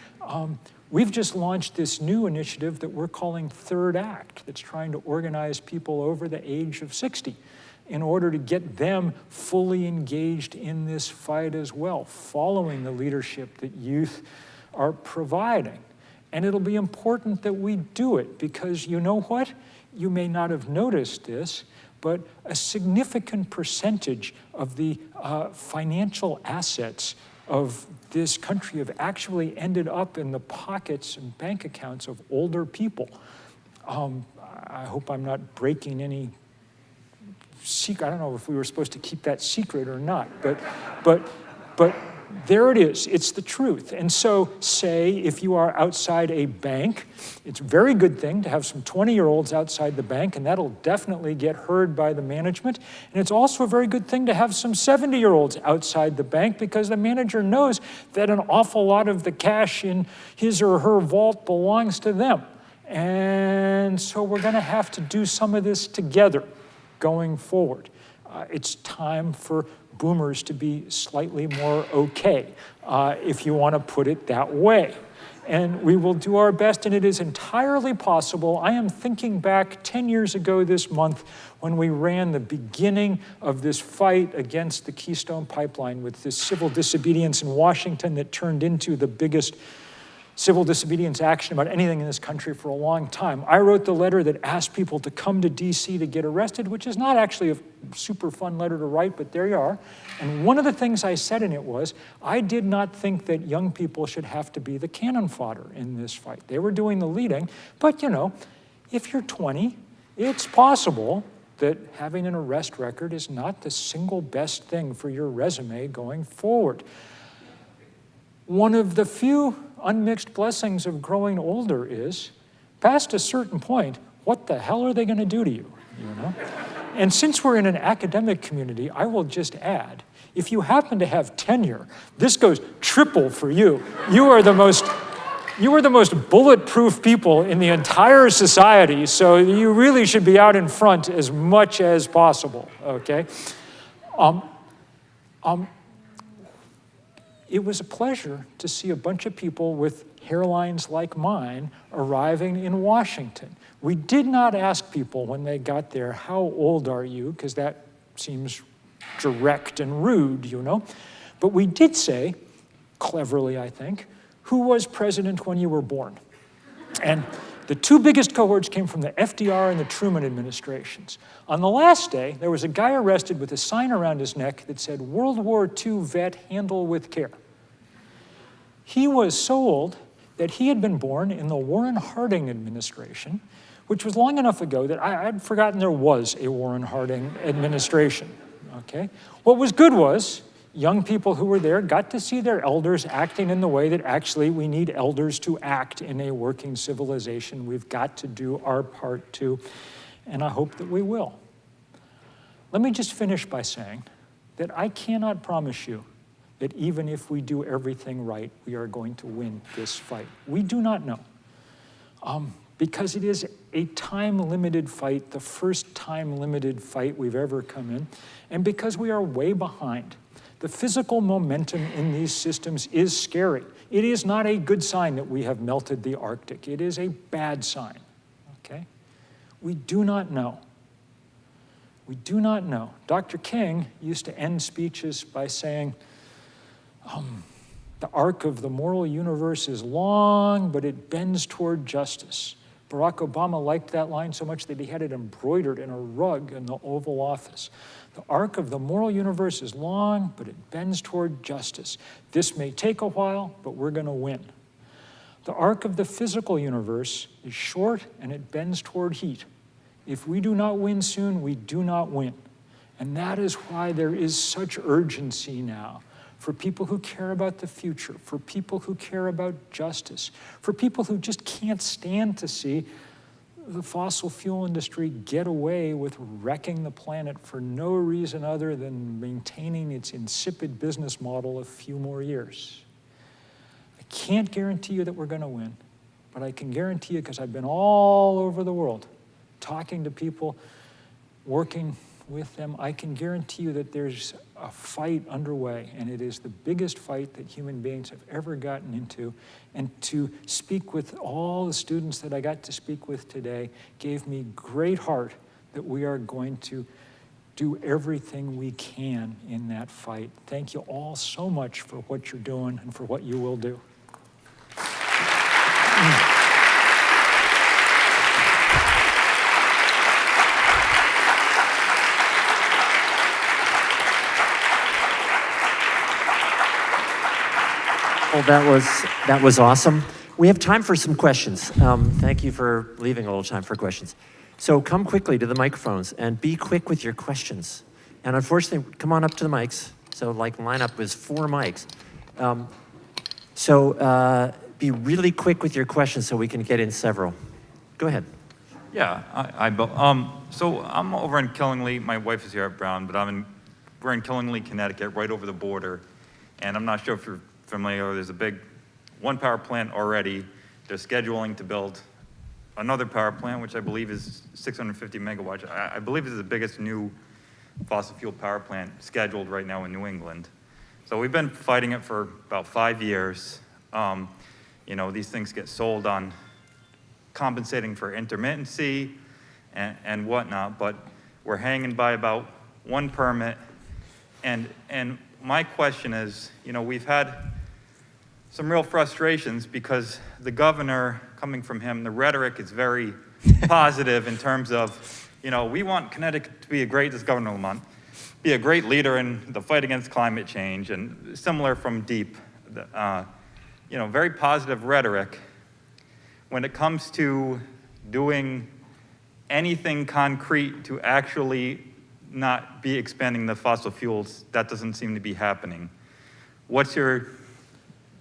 We've just launched this new initiative that we're calling Third Act, that's trying to organize people over the age of 60 in order to get them fully engaged in this fight as well, following the leadership that youth are providing. And it'll be important that we do it because you know what? You may not have noticed this, but a significant percentage of the financial assets of this country have actually ended up in the pockets and bank accounts of older people. I hope I'm not breaking any secret. I don't know if we were supposed to keep that secret or not, but there it is. It's the truth. And so say if you are outside a bank, it's a very good thing to have some 20-year-olds outside the bank, and that'll definitely get heard by the management. And it's also a very good thing to have some 70-year-olds outside the bank because the manager knows that an awful lot of the cash in his or her vault belongs to them. And so we're going to have to do some of this together going forward. It's time for boomers to be slightly more okay, if you want to put it that way. And we will do our best, and it is entirely possible. I am thinking back 10 years ago this month when we ran the beginning of this fight against the Keystone Pipeline with this civil disobedience in Washington that turned into the biggest civil disobedience action about anything in this country for a long time. I wrote the letter that asked people to come to DC to get arrested, which is not actually a super fun letter to write, but there you are. And one of the things I said in it was, I did not think that young people should have to be the cannon fodder in this fight. They were doing the leading, but if you're 20, it's possible that having an arrest record is not the single best thing for your resume going forward. One of the few unmixed blessings of growing older is, past a certain point, what the hell are they going to do to you? And since we're in an academic community, I will just add, if you happen to have tenure, this goes triple for you. You are the most bulletproof people in the entire society, so you really should be out in front as much as possible, okay? It was a pleasure to see a bunch of people with hairlines like mine arriving in Washington. We did not ask people when they got there, how old are you? Because that seems direct and rude, But we did say, cleverly I think, who was president when you were born? And the two biggest cohorts came from the FDR and the Truman administrations. On the last day, there was a guy arrested with a sign around his neck that said, World War II vet, handle with care. He was so old that he had been born in the Warren Harding administration, which was long enough ago that I'd forgotten there was a Warren Harding administration, okay? What was good was young people who were there got to see their elders acting in the way that actually we need elders to act in a working civilization. We've got to do our part too, and I hope that we will. Let me just finish by saying that I cannot promise you that even if we do everything right, we are going to win this fight. We do not know. because it is a time-limited fight, the first time-limited fight we've ever come in, and because we are way behind. The physical momentum in these systems is scary. It is not a good sign that we have melted the Arctic. It is a bad sign, okay? We do not know. We do not know. Dr. King used to end speeches by saying, the arc of the moral universe is long, but it bends toward justice. Barack Obama liked that line so much that he had it embroidered in a rug in the Oval Office. The arc of the moral universe is long, but it bends toward justice. This may take a while, but we're going to win. The arc of the physical universe is short, and it bends toward heat. If we do not win soon, we do not win. And that is why there is such urgency now for people who care about the future, for people who care about justice, for people who just can't stand to see the fossil fuel industry get away with wrecking the planet for no reason other than maintaining its insipid business model a few more years. I can't guarantee you that we're going to win, but I can guarantee you, because I've been all over the world talking to people, working with them, I can guarantee you that there's a fight underway, and it is the biggest fight that human beings have ever gotten into. And to speak with all the students that I got to speak with today gave me great heart that we are going to do everything we can in that fight. Thank you all so much for what you're doing and for what you will do. Well, that was awesome. We have time for some questions. Thank you for leaving a little time for questions. So come quickly to the microphones and be quick with your questions. And unfortunately, come on up to the mics. So like line up with 4 mics. Be really quick with your questions so we can get in several. Go ahead. Yeah, so I'm over in Killingly. My wife is here at Brown, but we're in Killingly, Connecticut, right over the border. And I'm not sure if you're familiar, there's a big one power plant already. They're scheduling to build another power plant, which I believe is 650 megawatts. I believe this is the biggest new fossil fuel power plant scheduled right now in New England. So we've been fighting it for about 5 years. You know, these things get sold on compensating for intermittency and whatnot, but we're hanging by about 1 permit. And my question is, you know, we've had some real frustrations because the governor, coming from him, the rhetoric is very positive in terms of, you know, we want Connecticut to be this Governor Lamont, be a great leader in the fight against climate change, and similar from Deep, you know, very positive rhetoric. When it comes to doing anything concrete to actually not be expanding the fossil fuels, that doesn't seem to be happening.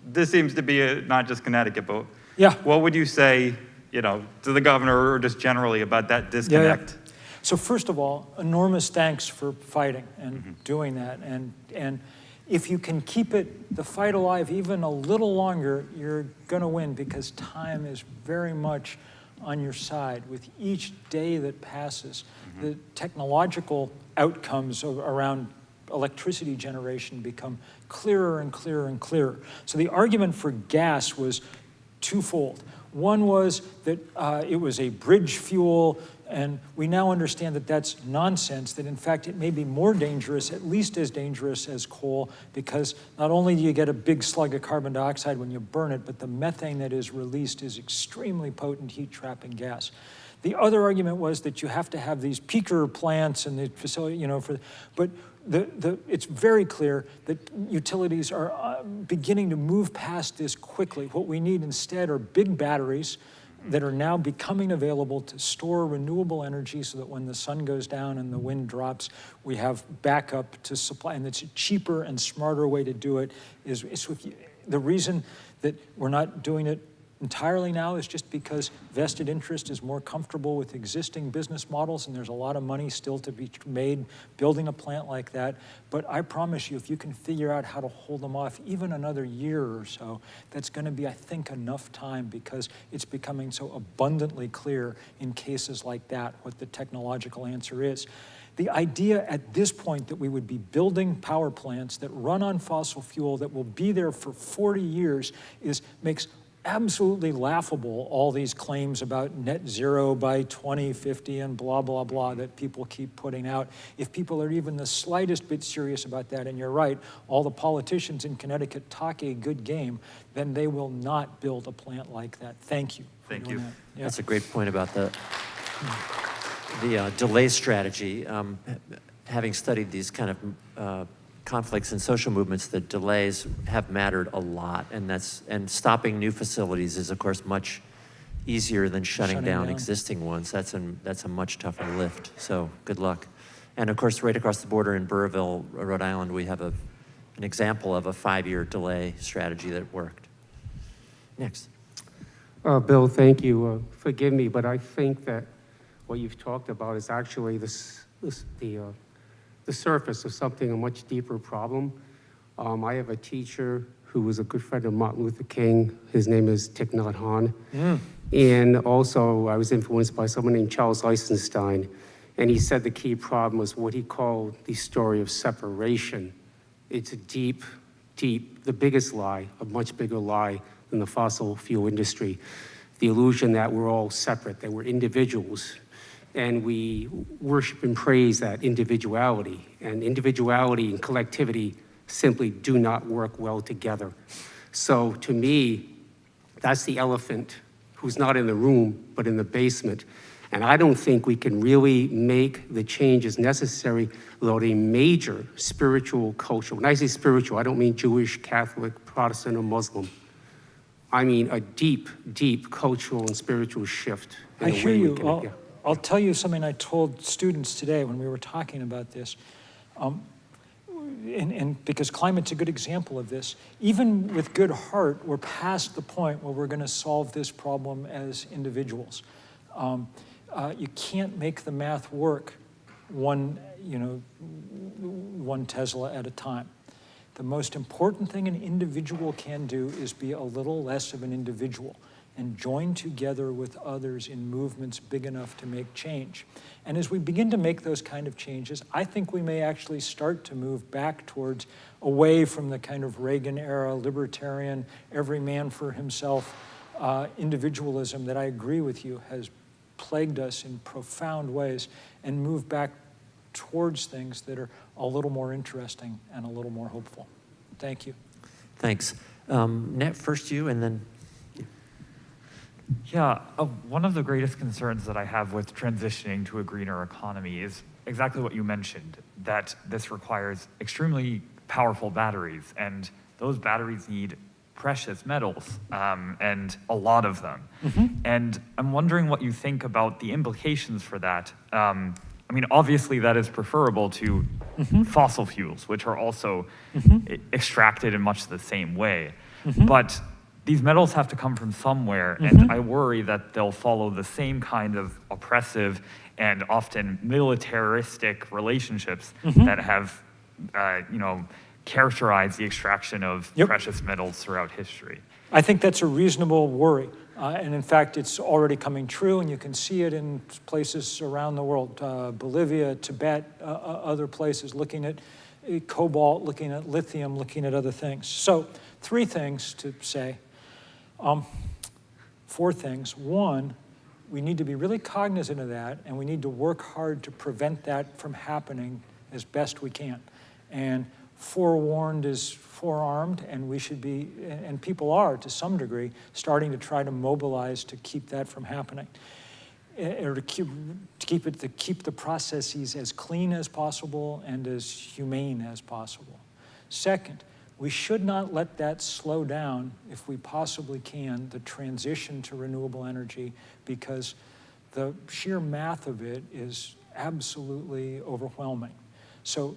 This seems to be not just Connecticut, but Yeah. what would you say, you know, to the governor or just generally about that disconnect? Yeah. So first of all, enormous thanks for fighting and doing that. And if you can keep the fight alive even a little longer, you're gonna win, because time is very much on your side. With each day that passes, the technological outcomes around electricity generation become clearer and clearer and clearer. So the argument for gas was twofold. One was that it was a bridge fuel, and we now understand that that's nonsense, that in fact it may be more dangerous, at least as dangerous as coal, because not only do you get a big slug of carbon dioxide when you burn it, but the methane that is released is extremely potent heat-trapping gas. The other argument was that you have to have these peaker plants and the facility, you know, but it's very clear that utilities are beginning to move past this quickly. What we need instead are big batteries that are now becoming available to store renewable energy so that when the sun goes down and the wind drops, we have backup to supply. And it's a cheaper and smarter way to do it. The reason that we're not doing it entirely now is just because vested interest is more comfortable with existing business models, and there's a lot of money still to be made building a plant like that. But I promise you, if you can figure out how to hold them off even another year or so, that's going to be, I think, enough time, because it's becoming so abundantly clear in cases like that what the technological answer is. The idea at this point that we would be building power plants that run on fossil fuel that will be there for 40 years makes absolutely laughable all these claims about net zero by 2050 and blah, blah, blah that people keep putting out. If people are even the slightest bit serious about that, and you're right, all the politicians in Connecticut talk a good game, then they will not build a plant like that. Thank you. Thank you. Yeah. That's a great point about the delay strategy. Having studied these kind of conflicts and social movements, the delays have mattered a lot, and stopping new facilities is, of course, much easier than shutting down existing ones. That's a much tougher lift. So good luck. And of course, right across the border in Burrillville, Rhode Island, we have an example of a 5-year delay strategy that worked. Next. Bill, thank you. Forgive me, but I think that what you've talked about is actually the surface of something, a much deeper problem. I have a teacher who was a good friend of Martin Luther King. His name is Thich Nhat Hanh. And also, I was influenced by someone named Charles Eisenstein. And he said the key problem was what he called the story of separation. It's a deep, the biggest lie, a much bigger lie than the fossil fuel industry. The illusion that we're all separate, that we're individuals. And we worship and praise that individuality. And individuality and collectivity simply do not work well together. So to me, that's the elephant who's not in the room, but in the basement. And I don't think we can really make the changes necessary without a major spiritual, cultural. When I say spiritual, I don't mean Jewish, Catholic, Protestant, or Muslim. I mean a deep, deep cultural and spiritual shift. I hear you. I'll tell you something I told students today when we were talking about this. And because climate's a good example of this, even with good heart, we're past the point where we're going to solve this problem as individuals. You can't make the math work one Tesla at a time. The most important thing an individual can do is be a little less of an individual and join together with others in movements big enough to make change. And as we begin to make those kind of changes, I think we may actually start to move back towards away from the kind of Reagan-era libertarian, every man for himself individualism that I agree with you has plagued us in profound ways, and move back towards things that are a little more interesting and a little more hopeful. Thank you. Thanks. First you, and then... Yeah, one of the greatest concerns that I have with transitioning to a greener economy is exactly what you mentioned, that this requires extremely powerful batteries, and those batteries need precious metals, and a lot of them. And I'm wondering what you think about the implications for that. I mean, obviously that is preferable to fossil fuels, which are also extracted in much the same way. But these metals have to come from somewhere, and I worry that they'll follow the same kind of oppressive and often militaristic relationships that have, characterized the extraction of precious metals throughout history. I think that's a reasonable worry. And in fact, it's already coming true, and you can see it in places around the world, Bolivia, Tibet, other places, looking at cobalt, looking at lithium, looking at other things. So 3 things to say. 4 things. 1, we need to be really cognizant of that, and we need to work hard to prevent that from happening as best we can. And forewarned is forearmed, and we should be, and people are to some degree, starting to try to mobilize to keep that from happening, or to keep the processes as clean as possible and as humane as possible. Second, we should not let that slow down, if we possibly can, the transition to renewable energy, because the sheer math of it is absolutely overwhelming. So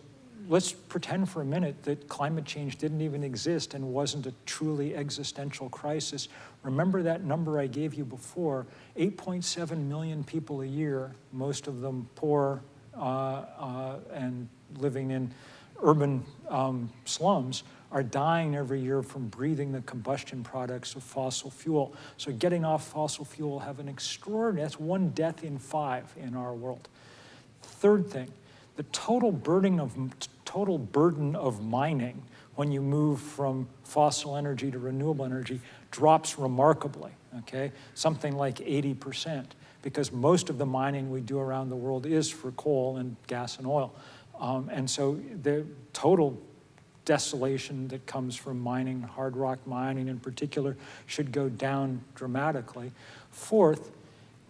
let's pretend for a minute that climate change didn't even exist and wasn't a truly existential crisis. Remember that number I gave you before, 8.7 million people a year, most of them poor and living in urban slums, are dying every year from breathing the combustion products of fossil fuel. So getting off fossil fuel will have an extraordinary, that's 1 death in 5 in our world. Third thing, the total burden of mining when you move from fossil energy to renewable energy drops remarkably, okay? Something like 80%, because most of the mining we do around the world is for coal and gas and oil. And so the total desolation that comes from mining, hard rock mining in particular, should go down dramatically. Fourth,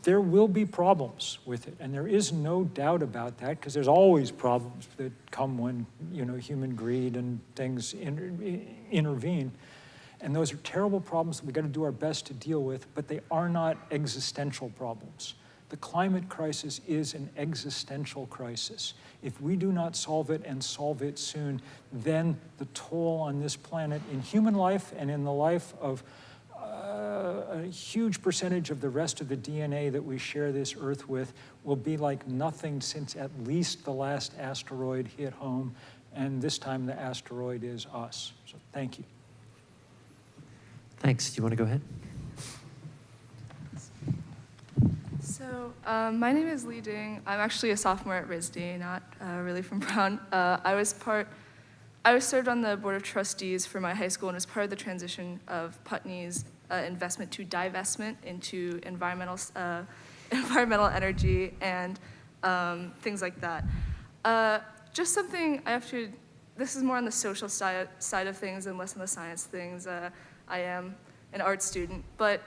there will be problems with it, and there is no doubt about that, because there's always problems that come when, you know, human greed and things intervene. And those are terrible problems that we've got to do our best to deal with, but they are not existential problems. The climate crisis is an existential crisis. If we do not solve it and solve it soon, then the toll on this planet in human life and in the life of a huge percentage of the rest of the DNA that we share this Earth with will be like nothing since at least the last asteroid hit home, and this time the asteroid is us. So thank you. Thanks. Do you want to go ahead? So my name is Lee Ding. I'm actually a sophomore at RISD, not really from Brown. I was served on the board of trustees for my high school and was part of the transition of Putney's investment to divestment into environmental energy and things like that. Just something this is more on the social side of things and less on the science things. I am an art student, but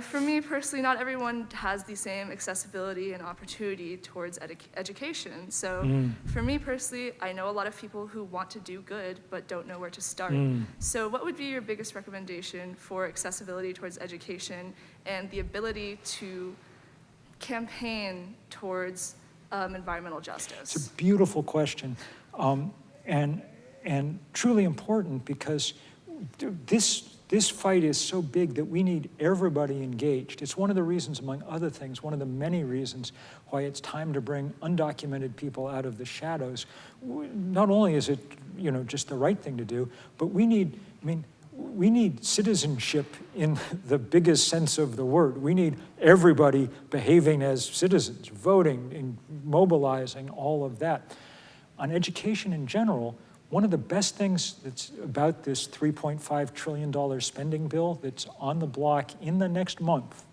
for me personally, not everyone has the same accessibility and opportunity towards education. So for me personally, I know a lot of people who want to do good but don't know where to start. So what would be your biggest recommendation for accessibility towards education and the ability to campaign towards environmental justice? It's a beautiful question, and truly important, because this fight is so big that we need everybody engaged. It's one of the reasons, among other things, one of the many reasons why it's time to bring undocumented people out of the shadows. Not only is it, you know, just the right thing to do, but we need citizenship in the biggest sense of the word. We need everybody behaving as citizens, voting, and mobilizing, all of that. On education in general, one of the best things that's about this $3.5 trillion spending bill that's on the block in the next month,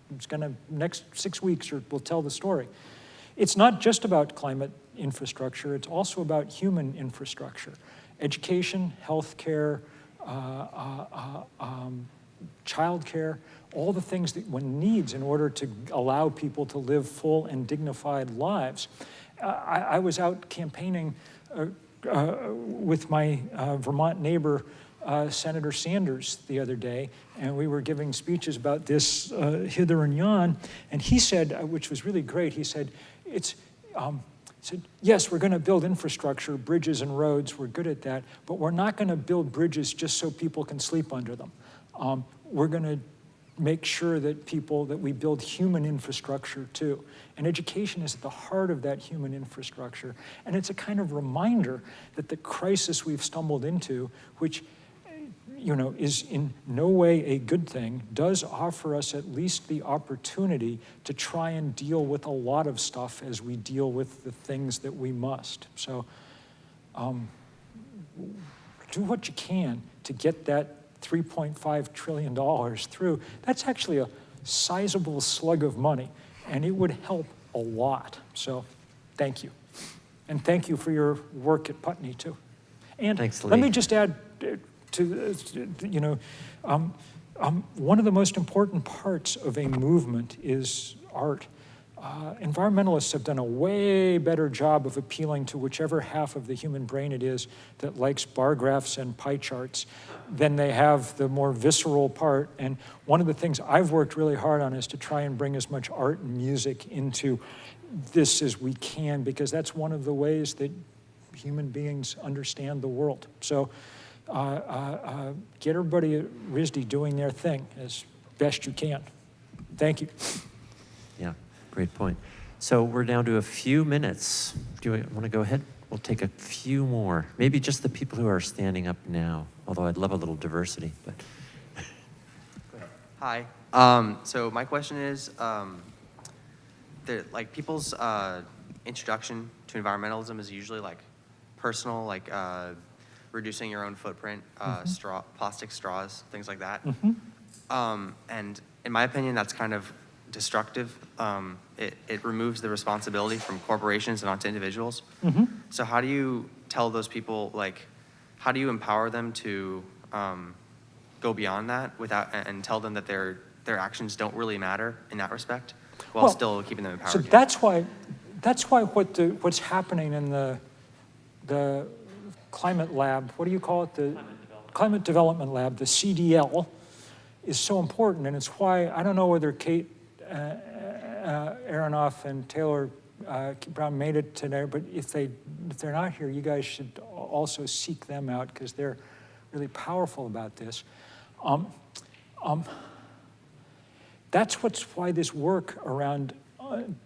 next 6 weeks will tell the story. It's not just about climate infrastructure, it's also about human infrastructure. Education, healthcare, childcare, all the things that one needs in order to allow people to live full and dignified lives. I was out campaigning with my Vermont neighbor, Senator Sanders, the other day, and we were giving speeches about this hither and yon, and he said, which was really great, he said, yes, we're going to build infrastructure, bridges and roads, we're good at that, but we're not going to build bridges just so people can sleep under them. We're going to make sure that we build human infrastructure too. And education is at the heart of that human infrastructure. And it's a kind of reminder that the crisis we've stumbled into, which, you know, is in no way a good thing, does offer us at least the opportunity to try and deal with a lot of stuff as we deal with the things that we must. So do what you can to get that $3.5 trillion through. That's actually a sizable slug of money, and it would help a lot. So thank you. And thank you for your work at Putney, too. And thanks, Lee. Let me just add one of the most important parts of a movement is art. Environmentalists have done a way better job of appealing to whichever half of the human brain it is that likes bar graphs and pie charts than they have the more visceral part. And one of the things I've worked really hard on is to try and bring as much art and music into this as we can, because that's one of the ways that human beings understand the world. So get everybody at RISD doing their thing as best you can. Thank you. Yeah, great point. So we're down to a few minutes. Do you want to go ahead? We'll take a few more. Maybe just the people who are standing up now, although I'd love a little diversity. But Hi. So my question is, like people's introduction to environmentalism is usually like personal, like reducing your own footprint, plastic straws, things like that. And in my opinion, that's kind of destructive. It removes the responsibility from corporations and onto individuals. So how do you tell those people, like, how do you empower them to go beyond that without, and tell them that their actions don't really matter in that respect, while Well, still keeping them empowered? So that's why what's happening in the climate lab, what do you call it? The climate development lab, the CDL, is so important. And it's why, I don't know whether Kate Aronoff and Taylor Brown made it today, but if they're not here, you guys should also seek them out because they're really powerful about this. That's why this work around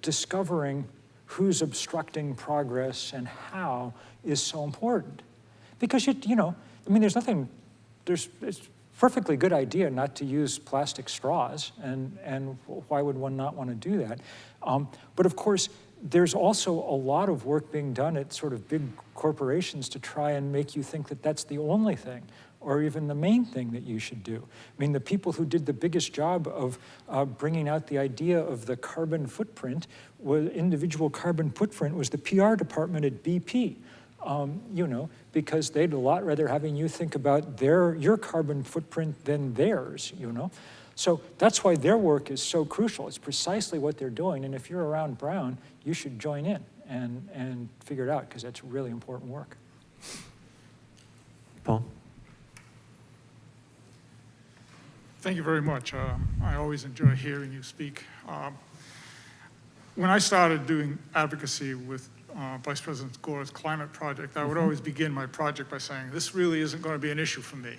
discovering who's obstructing progress and how is so important. Because there's it's a perfectly good idea not to use plastic straws, and why would one not want to do that? But of course, there's also a lot of work being done at sort of big corporations to try and make you think that that's the only thing, or even the main thing that you should do. I mean, the people who did the biggest job of bringing out the idea of the carbon footprint, individual carbon footprint, was the PR department at BP. Because they'd a lot rather having you think about your carbon footprint than theirs, So that's why their work is so crucial. It's precisely what they're doing. And if you're around Brown, you should join in and figure it out, because that's really important work. Paul? Thank you very much. I always enjoy hearing you speak. When I started doing advocacy with Vice President Gore's climate project, I would always begin my project by saying, this really isn't going to be an issue for me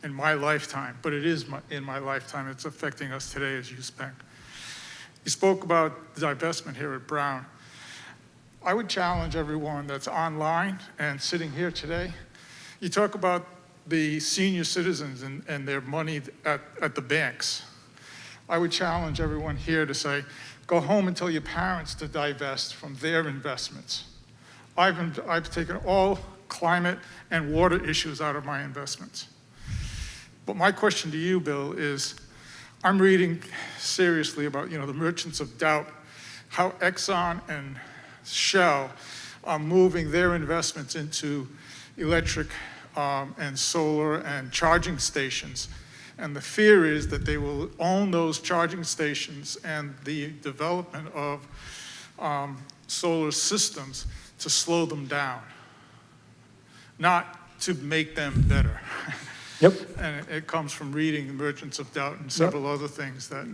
in my lifetime, but it is in my lifetime. It's affecting us today, as you spoke. You spoke about the divestment here at Brown. I would challenge everyone that's online and sitting here today. You talk about the senior citizens and their money at the banks. I would challenge everyone here to say, go home and tell your parents to divest from their investments. I've taken all climate and water issues out of my investments. But my question to you, Bill, is I'm reading seriously about the merchants of doubt, how Exxon and Shell are moving their investments into electric and solar and charging stations. And the fear is that they will own those charging stations and the development of solar systems to slow them down, not to make them better. Yep. And it comes from reading Merchants of Doubt and several other things that.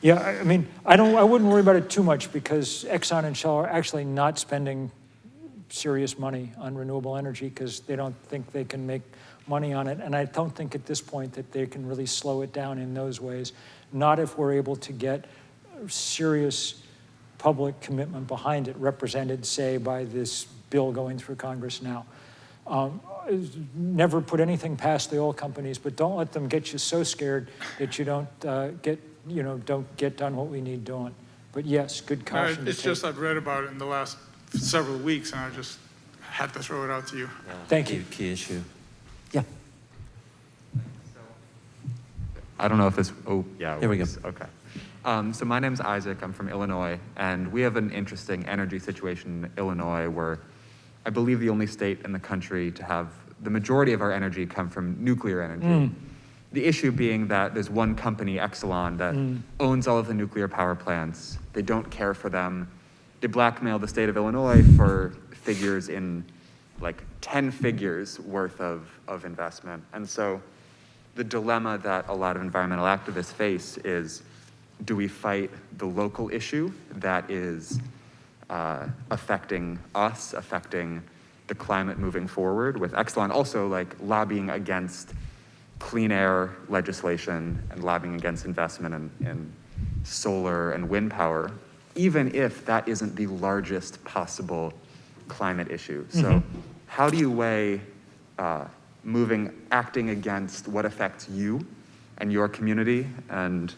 Yeah, I mean, I wouldn't worry about it too much, because Exxon and Shell are actually not spending serious money on renewable energy because they don't think they can make money on it. And I don't think at this point that they can really slow it down in those ways. Not if we're able to get serious public commitment behind it, represented, say, by this bill going through Congress now. Never put anything past the oil companies, but don't let them get you so scared that you don't get done what we need doing. But yes, good caution. It's just I've read about it in the last several weeks, and I just had to throw it out to you. Yeah, Thank you. Key issue. Yeah. I don't know if this, oh, yeah. There we go. Okay. So my name's Isaac, I'm from Illinois, and we have an interesting energy situation in Illinois where I believe the only state in the country to have the majority of our energy come from nuclear energy. The issue being that there's one company, Exelon, that owns all of the nuclear power plants. They don't care for them. They blackmail the state of Illinois for figures in like 10 figures worth of investment. And so the dilemma that a lot of environmental activists face is, do we fight the local issue that is affecting us, affecting the climate moving forward, with Exelon also like lobbying against clean air legislation and lobbying against investment in solar and wind power, even if that isn't the largest possible climate issue. So how do you weigh acting against what affects you and your community and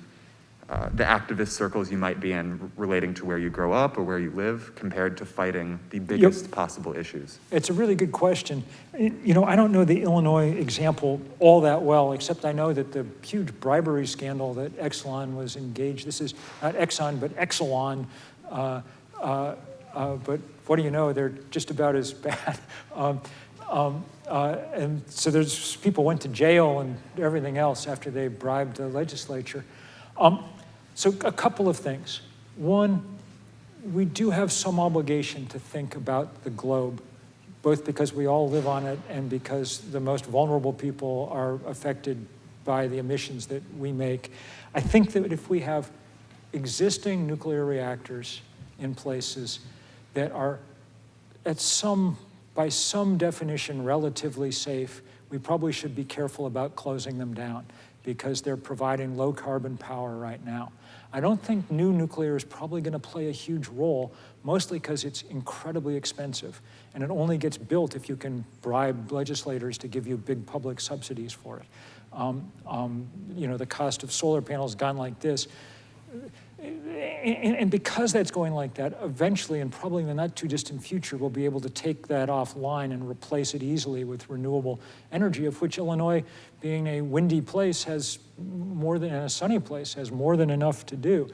the activist circles you might be in relating to where you grow up or where you live compared to fighting the biggest possible issues? It's a really good question. You know, I don't know the Illinois example all that well, except I know that the huge bribery scandal that Exelon was engaged, this is not Exxon, but Exelon, but what do you know, they're just about as bad. And so there's people went to jail and everything else after they bribed the legislature. So a couple of things. One, we do have some obligation to think about the globe, both because we all live on it and because the most vulnerable people are affected by the emissions that we make. I think that if we have existing nuclear reactors in places that are by some definition relatively safe, we probably should be careful about closing them down because they're providing low carbon power right now. I don't think new nuclear is probably going to play a huge role, mostly because it's incredibly expensive. And it only gets built if you can bribe legislators to give you big public subsidies for it. You know, the cost of solar panels gone like this. And because that's going like that, eventually, and probably in the not too distant future, we'll be able to take that offline and replace it easily with renewable energy, of which Illinois, being a windy place, has more than, and a sunny place, has more than enough to do.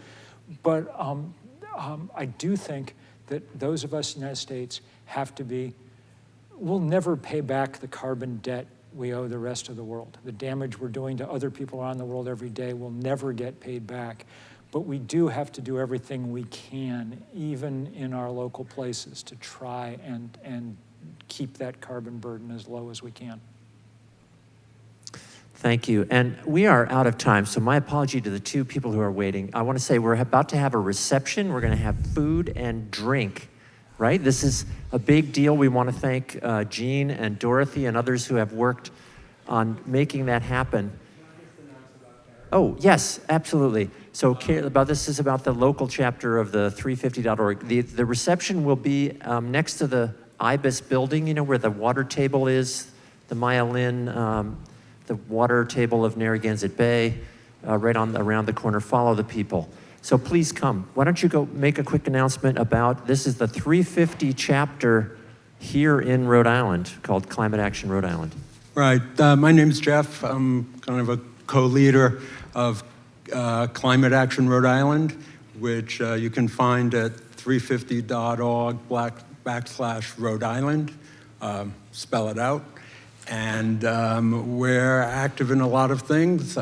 But I do think that those of us in the United States have to be, we'll never pay back the carbon debt we owe the rest of the world. The damage we're doing to other people around the world every day will never get paid back. But we do have to do everything we can, even in our local places, to try and keep that carbon burden as low as we can. Thank you. And we are out of time, so my apology to the two people who are waiting. I want to say we're about to have a reception. We're going to have food and drink, right? This is a big deal. We want to thank Jean and Dorothy and others who have worked on making that happen. Oh, yes, absolutely. So this is about the local chapter of the 350.org. The reception will be next to the IBIS building, you know, where the water table is, the Maya Lin, the water table of Narragansett Bay, right around the corner. Follow the people. So please come. Why don't you go make a quick announcement about, this is the 350 chapter here in Rhode Island called Climate Action Rhode Island. Right. My name's Jeff. I'm kind of a co-leader of Climate Action Rhode Island, which you can find at 350.org/Rhode Island. Spell it out. And we're active in a lot of things.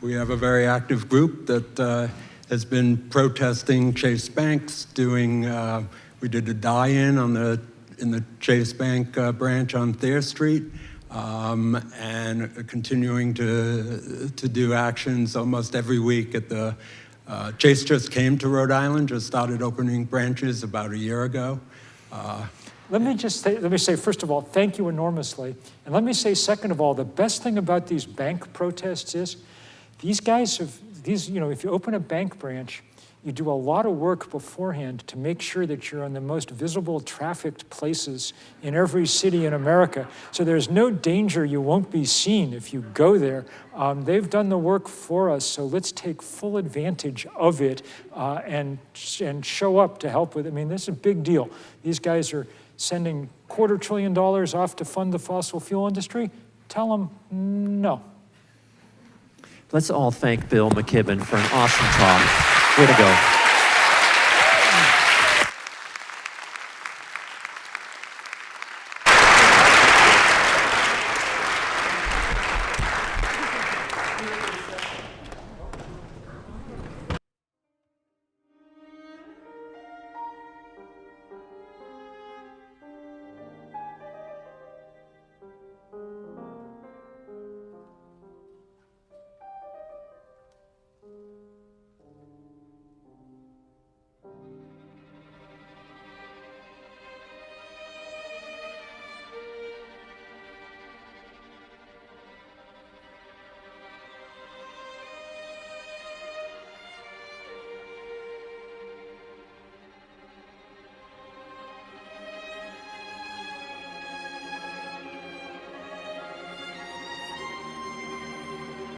We have a very active group that has been protesting Chase Banks, we did a die-in in the Chase Bank branch on Thayer Street. And continuing to do actions almost every week at the, Chase just came to Rhode Island, just started opening branches about a year ago. Let me say, first of all, thank you enormously. And let me say, second of all, the best thing about these bank protests is these guys you know, if you open a bank branch, you do a lot of work beforehand to make sure that you're on the most visible trafficked places in every city in America. So there's no danger you won't be seen if you go there. They've done the work for us, so let's take full advantage of it and show up to help with it. I mean, this is a big deal. These guys are sending $250 billion off to fund the fossil fuel industry. Tell them no. Let's all thank Bill McKibben for an awesome talk. Way to go.